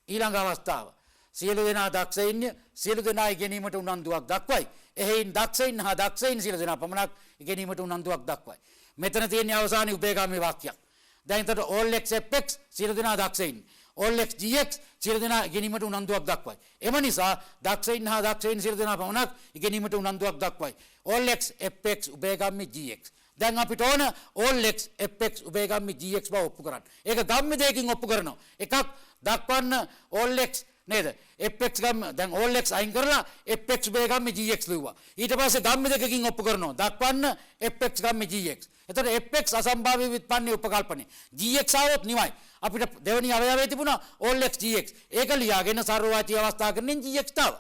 ඊළඟ අවස්ථාව සියලු දෙනා දක්ෂයින්ය, සියලු දෙනා ඉගෙනීමට උනන්දුවක් දක්වයි. එහෙයින් දක්ෂයින් හා දක්ෂයින් සියලු දෙනා පමණක් ඉගෙනීමට උනන්දුවක් දක්වයි. මෙතන තියෙන අවසානයේ උභයගාමී වාක්‍යයක්. දැන් එතකොට all x fx සියලු දෙනා දක්ෂයින්, all x gx සියලු දෙනා ඉගෙනීමට උනන්දුවක් දක්වයි. එම නිසා දක්ෂයින් හා දක්ෂයින් සියලු දෙනා පමණක් ඉගෙනීමට උනන්දුවක් දක්වයි. all x fx උභයගාමී gx. දැන් අපිට ඕන all x fx උභයගාමී gx බව ඔප්පු කරන්න. ඒක ගම්මි දෙකකින් ඔප්පු කරනවා. එකක් දක්වන්න all x නේද? fx ගම්ම දැන් all x අයින් කරලා fx උභයගාමී gx ලිව්වා. ඊට පස්සේ ගම්මි දෙකකින් ඔප්පු කරනවා. දක්වන්න fx ගම්මී gx. එතකොට fx අසම්භාව්‍ය ව්‍යුත්පන්නයේ උපකල්පනය. gx ආවොත් නිවයි. අපිට දෙවෙනි අවයවයේ තිබුණා all x gx. ඒක ලියාගෙන සර්වවාචී අවස්ථාකරණයෙන් gx තාව.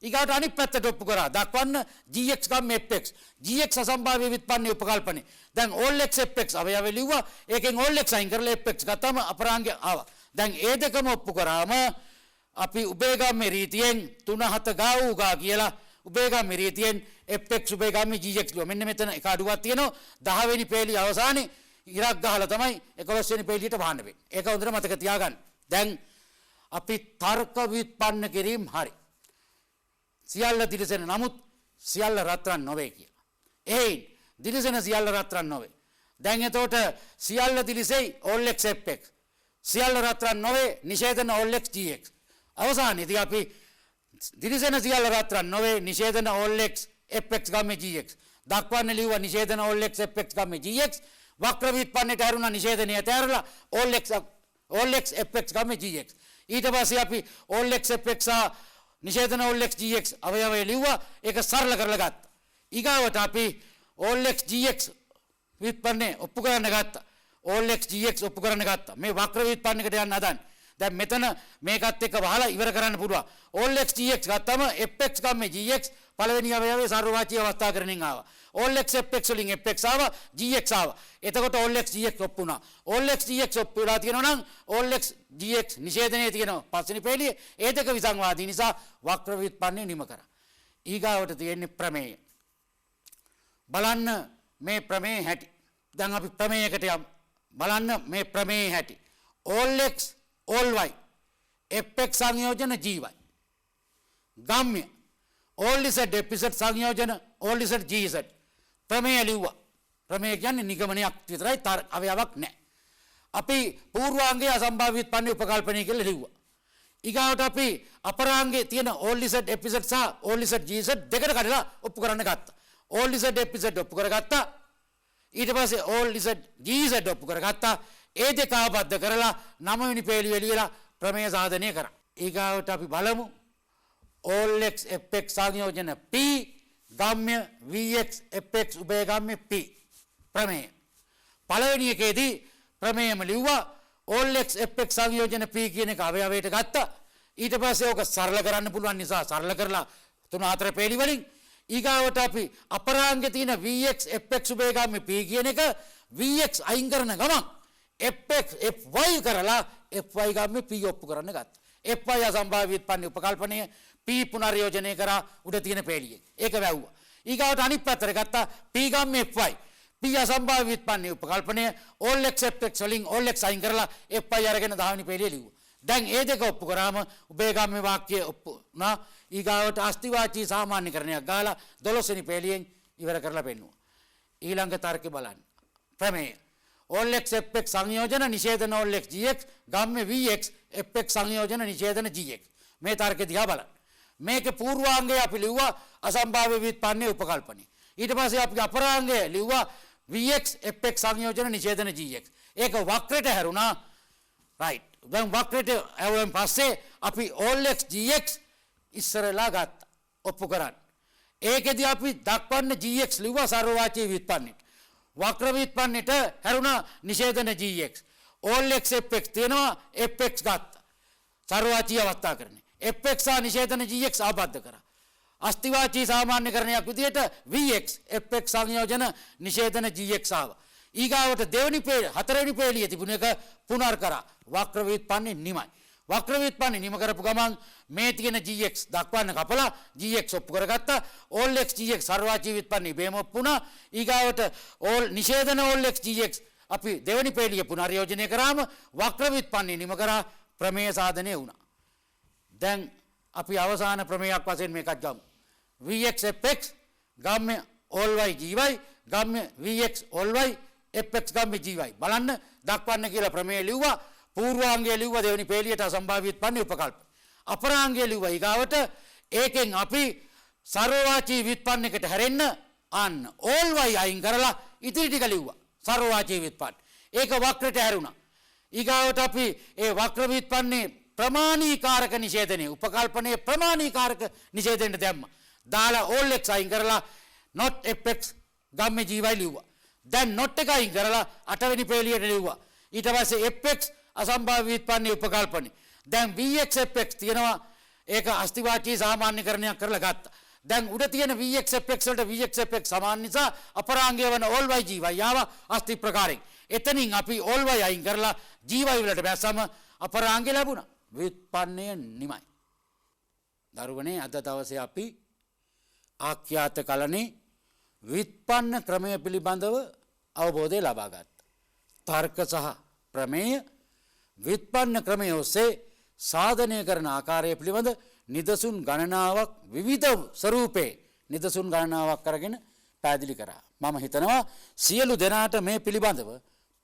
ඊගාට අනිත් පැත්තට ඔප්පු කරා. දක්වන්න gx ගම්මේ fx. gx අසම්භාව්‍ය ව්‍යුත්පන්නයේ උපකල්පනය. දැන් all x fx අවයවය ලිව්වා. ඒකෙන් all x අයින් කරලා fx ගත්තම අපරාංගය ආවා. දැන් ඒ දෙකම ඔප්පු කරාම අපි උභයගාමී රීතියෙන් 3 7 ගාවු ගා කියලා උභයගාමී රීතියෙන් fx උභයගාමී gx ලියුවා. මෙන්න මෙතන එක අඩුවක් තියෙනවා. 10 වෙනි පේළිය අවසානයේ ඉරක් ගහලා තමයි 11 වෙනි පේළියට වහන්න වෙන්නේ. ඒක හොඳට මතක තියාගන්න. දැන් අපි තර්ක ව්‍යුත්පන්න කිරීම හරි. සියල්ල දිලිසෙන නමුත් සියල්ල රත්රන් නොවේ කියලා. එයින් දිලිසෙන සියල්ල රත්රන් නොවේ. දැන් එතකොට සියල්ල දිලිසෙයි all x fx. සියල්ල රත්රන් නොවේ නිෂේධන all x gx. අවසානයේදී අපි දිලිසෙන සියල්ල රත්රන් නොවේ නිෂේධන all x fx ගම්මේ gx. දක්වන්න ලිව්වා නිෂේධන all x fx ගම්මේ gx. වක්‍ර ව්‍යුත්පන්නයට ඇරුණා නිෂේධනය ඇතැරලා all x fx ගම්මේ gx. ඊට පස්සේ අපි all x fx නිෂේධන all x gx අවයවය ලිව්වා. ඒක සරල කරලා ගත්තා. ඊගාවට අපි all x gx ව්‍යුත්පන්නේ ඔප්පු කරන්න ගත්තා. all x gx ඔප්පු කරන්න ගත්තා. මේ වක්‍ර ව්‍යුත්පන්නයකට යන්න හදන්නේ. දැන් මෙතන මේකත් එක්ක වහලා ඉවර කරන්න පුළුවන්. all x gx ගත්තම fx ගම්මේ gx පළවෙනි අවයවයේ සර්වවාචී අවස්ථාකරණයෙන් ආවා. all x fx වලින් fx ආවා gx ආවා. එතකොට all x gx ඔප්පු වුණා. all x gx ඔප්පු වෙලා තියෙනවා නම් all x gx නිෂේධනයේ තියෙනවා පස්වෙනි පේළියේ. ඒ දෙක විසංවාදී නිසා වක්‍ර ව්‍යුත්පන්නය නිම කරා. ඊගාවට තියෙන්නේ ප්‍රමේය. බලන්න මේ ප්‍රමේය හැටි. දැන් අපි ප්‍රමේයකට යමු. බලන්න මේ ප්‍රමේය හැටි. all x all y fx සංයෝජන gy. ගම්ම්‍ය all z fz සංයෝජන all z gz. ප්‍රමේය ලිව්වා. ප්‍රමේය කියන්නේ නිගමනයක් විතරයි අවයවක් නැහැ. අපි පූර්වාංගයේ අසම්භාව්‍ය ව්‍යුත්පන්න උපකල්පනය කියලා ලිව්වා. ඊගාවට අපි අපරාංගයේ තියෙන all z fz සහ all z gz දෙකට කඩලා ඔප්පු කරන්න ගත්තා. all z fz ඔප්පු කරගත්තා. ඊට පස්සේ all z gz ඔප්පු කරගත්තා. ඒ දෙක ආබද්ධ කරලා 9 වෙනි පේළිය එළියලා ප්‍රමේය සාධනය කරා. ඊගාවට අපි බලමු all x fx සංයෝජන p ගම්ම්‍ය vx fx උභයගම්ම්‍ය p ප්‍රමේය. පළවෙනි එකේදී ප්‍රමේයම ලිව්වා all x fx සංයෝජන p කියන එක අවයවයට ගත්තා. ඊට පස්සේ ඕක සරල කරන්න පුළුවන් නිසා සරල කරලා 3-4 පේළි වලින් ඊගාවට අපි අපරාංගයේ තියෙන vx fx උභයගම්ම්‍ය p කියන එක vx අයින් කරන ගමන් fx fy කරලා fy ගම්ම්‍ය p ඔප්පු කරන්න ගත්තා. fy අසම්භාව්‍ය ව්‍යුත්පන්න උපකල්පනය p පුනර්යෝජනය කරා උඩ තියෙන පේළියේ. ඒක වැව්වා. ඊගාවට අනිත් පැත්තට ගත්තා p ගම්ම්‍ය fy. p අසම්භාව්‍ය ව්‍යුත්පන්න උපකල්පනය all x fx වලින් all x අයින් කරලා fy අරගෙන 10 වෙනි පේළියේ ලිව්වා. දැන් ඒ දෙක ඔප්පු කරාම උභයගම්ම්‍ය වාක්‍යය ඔප්පු නා ඊගාවට අස්තිවාචී සාමාන්‍යකරණයක් ගාලා 12 වෙනි පේළියෙන් ඉවර කරලා පෙන්නුවා. ඊළඟ තර්කය බලන්න. ප්‍රමේය. all x fx සංයෝජන නිෂේධන all x gx ගම්ම්‍ය vx fx සංයෝජන නිෂේධන gx. මේ තර්කය දිහා බලන්න. මේකේ පූර්වාංගය අපි ලිව්වා අසම්භාව්‍ය ව්‍යුත්පන්නයේ උපකල්පනය. ඊට පස්සේ අපි අපරාංගය ලිව්වා vx fx සංයෝජන නිෂේධන gx. ඒක වක්‍රයට හැරුණා. right. දැන් වක්‍රයට ඇවුවෙන් පස්සේ අපි all x gx ඉස්සරලා ගත්තා. ඔප්පු කරන්න. ඒකෙදී අපි දක්වන්න gx ලිව්වා සර්වවාචී ව්‍යුත්පන්නයට. වක්‍ර ව්‍යුත්පන්නයට හැරුණා නිෂේධන gx. all x fx තියෙනවා fx ගත්තා. සර්වවාචී අවස්ථාකරණය. fx සහ නිෂේධන gx ආබද්ධ කරා. අස්තිවාචී සාමාන්‍යකරණයක් විදිහට vx fx සංයෝජන නිෂේධන gx ආවා. ඊගාවට දෙවෙනි පේළිය හතරවෙනි පේළියේ තිබුණ එක පුනර් කරා. වක්‍ර ව්‍යුත්පන්නේ නිමයි. වක්‍ර ව්‍යුත්පන්නේ නිම කරපු ගමන් මේ තියෙන gx දක්වන්න කපලා gx ඔප්පු කරගත්තා. all x gx සර්වවාචී ව්‍යුත්පන්නේ බේම ඔප්පුණා. ඊගාවට all නිෂේධන all x gx අපි දෙවෙනි පේළිය පුනර්යෝජනය කරාම වක්‍ර ව්‍යුත්පන්නේ නිම කරා ප්‍රමේය සාධනය වුණා. දැන් අපි අවසාන ප්‍රමේයක් වශයෙන් මේකක් ගමු. vx fx ගම්ම්‍ය all y gy ගම්ම්‍ය vx all y fx ගම්ම්‍ය gy. බලන්න දක්වන්න කියලා ප්‍රමේය ලිව්වා. පූර්වාංගය ලිව්වා දෙවෙනි පේළියට අසම්භාව්‍ය ව්‍යුත්පන්න උපකල්ප. අපරාංගය ලිව්වා ඊගාවට ඒකෙන් අපි සර්වවාචී ව්‍යුත්පන්නයකට හැරෙන්න අන්න all y අයින් කරලා ඉතිරි ටික ලිව්වා. සර්වවාචී ව්‍යුත්පන්න. ඒක වක්‍රයට හැරුණා. ඊගාවට අපි ඒ වක්‍ර ව්‍යුත්පන්නේ ප්‍රමාණීකාරක නිෂේධනයේ උපකල්පනයේ ප්‍රමාණීකාරක නිෂේධයෙන් දැම්මා. දාලා all x අයින් කරලා not fx ගම්ම්‍ය gy ලිව්වා. දැන් not එක අයින් කරලා 8 වෙනි පේළියට ලිව්වා. ඊට පස්සේ fx අසම්භාව්‍ය ව්‍යුත්පන්නේ උපකල්පනය. දැන් vx fx තියෙනවා. ඒක අස්තිවාචී සාමාන්‍යකරණයක් කරලා ගත්තා. දැන් උඩ තියෙන vx fx වලට vx fx සමාන නිසා අපරාංගය වන all y gy ආවා අස්ති ප්‍රකාරයෙන්. එතනින් අපි all y අයින් කරලා gy වලට බැස්සම අපරාංගය ලැබුණා. ව්‍යුත්පන්නය නිමයි. දරුවනේ අද දවසේ අපි ආඛ්‍යාත කලනේ ව්‍යුත්පන්න ක්‍රමය පිළිබඳව අවබෝධය ලබා ගත්තා. තර්ක සහ ප්‍රමේය ව්‍යුත්පන්න ක්‍රමය ඔස්සේ සාධනය කරන ආකාරය පිළිබඳ නිදසුන් ගණනාවක් විවිධ ස්වරූපේ නිදසුන් ගණනාවක් අරගෙන පැහැදිලි කරා. මම හිතනවා සියලු දෙනාට මේ පිළිබඳව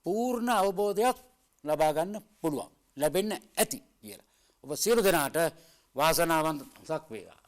පූර්ණ අවබෝධයක් ලබා ගන්න පුළුවන්. ලැබෙන්න ඇති කියලා. ඔබ සියලු දෙනාට වාසනාවන්තක් වේවා.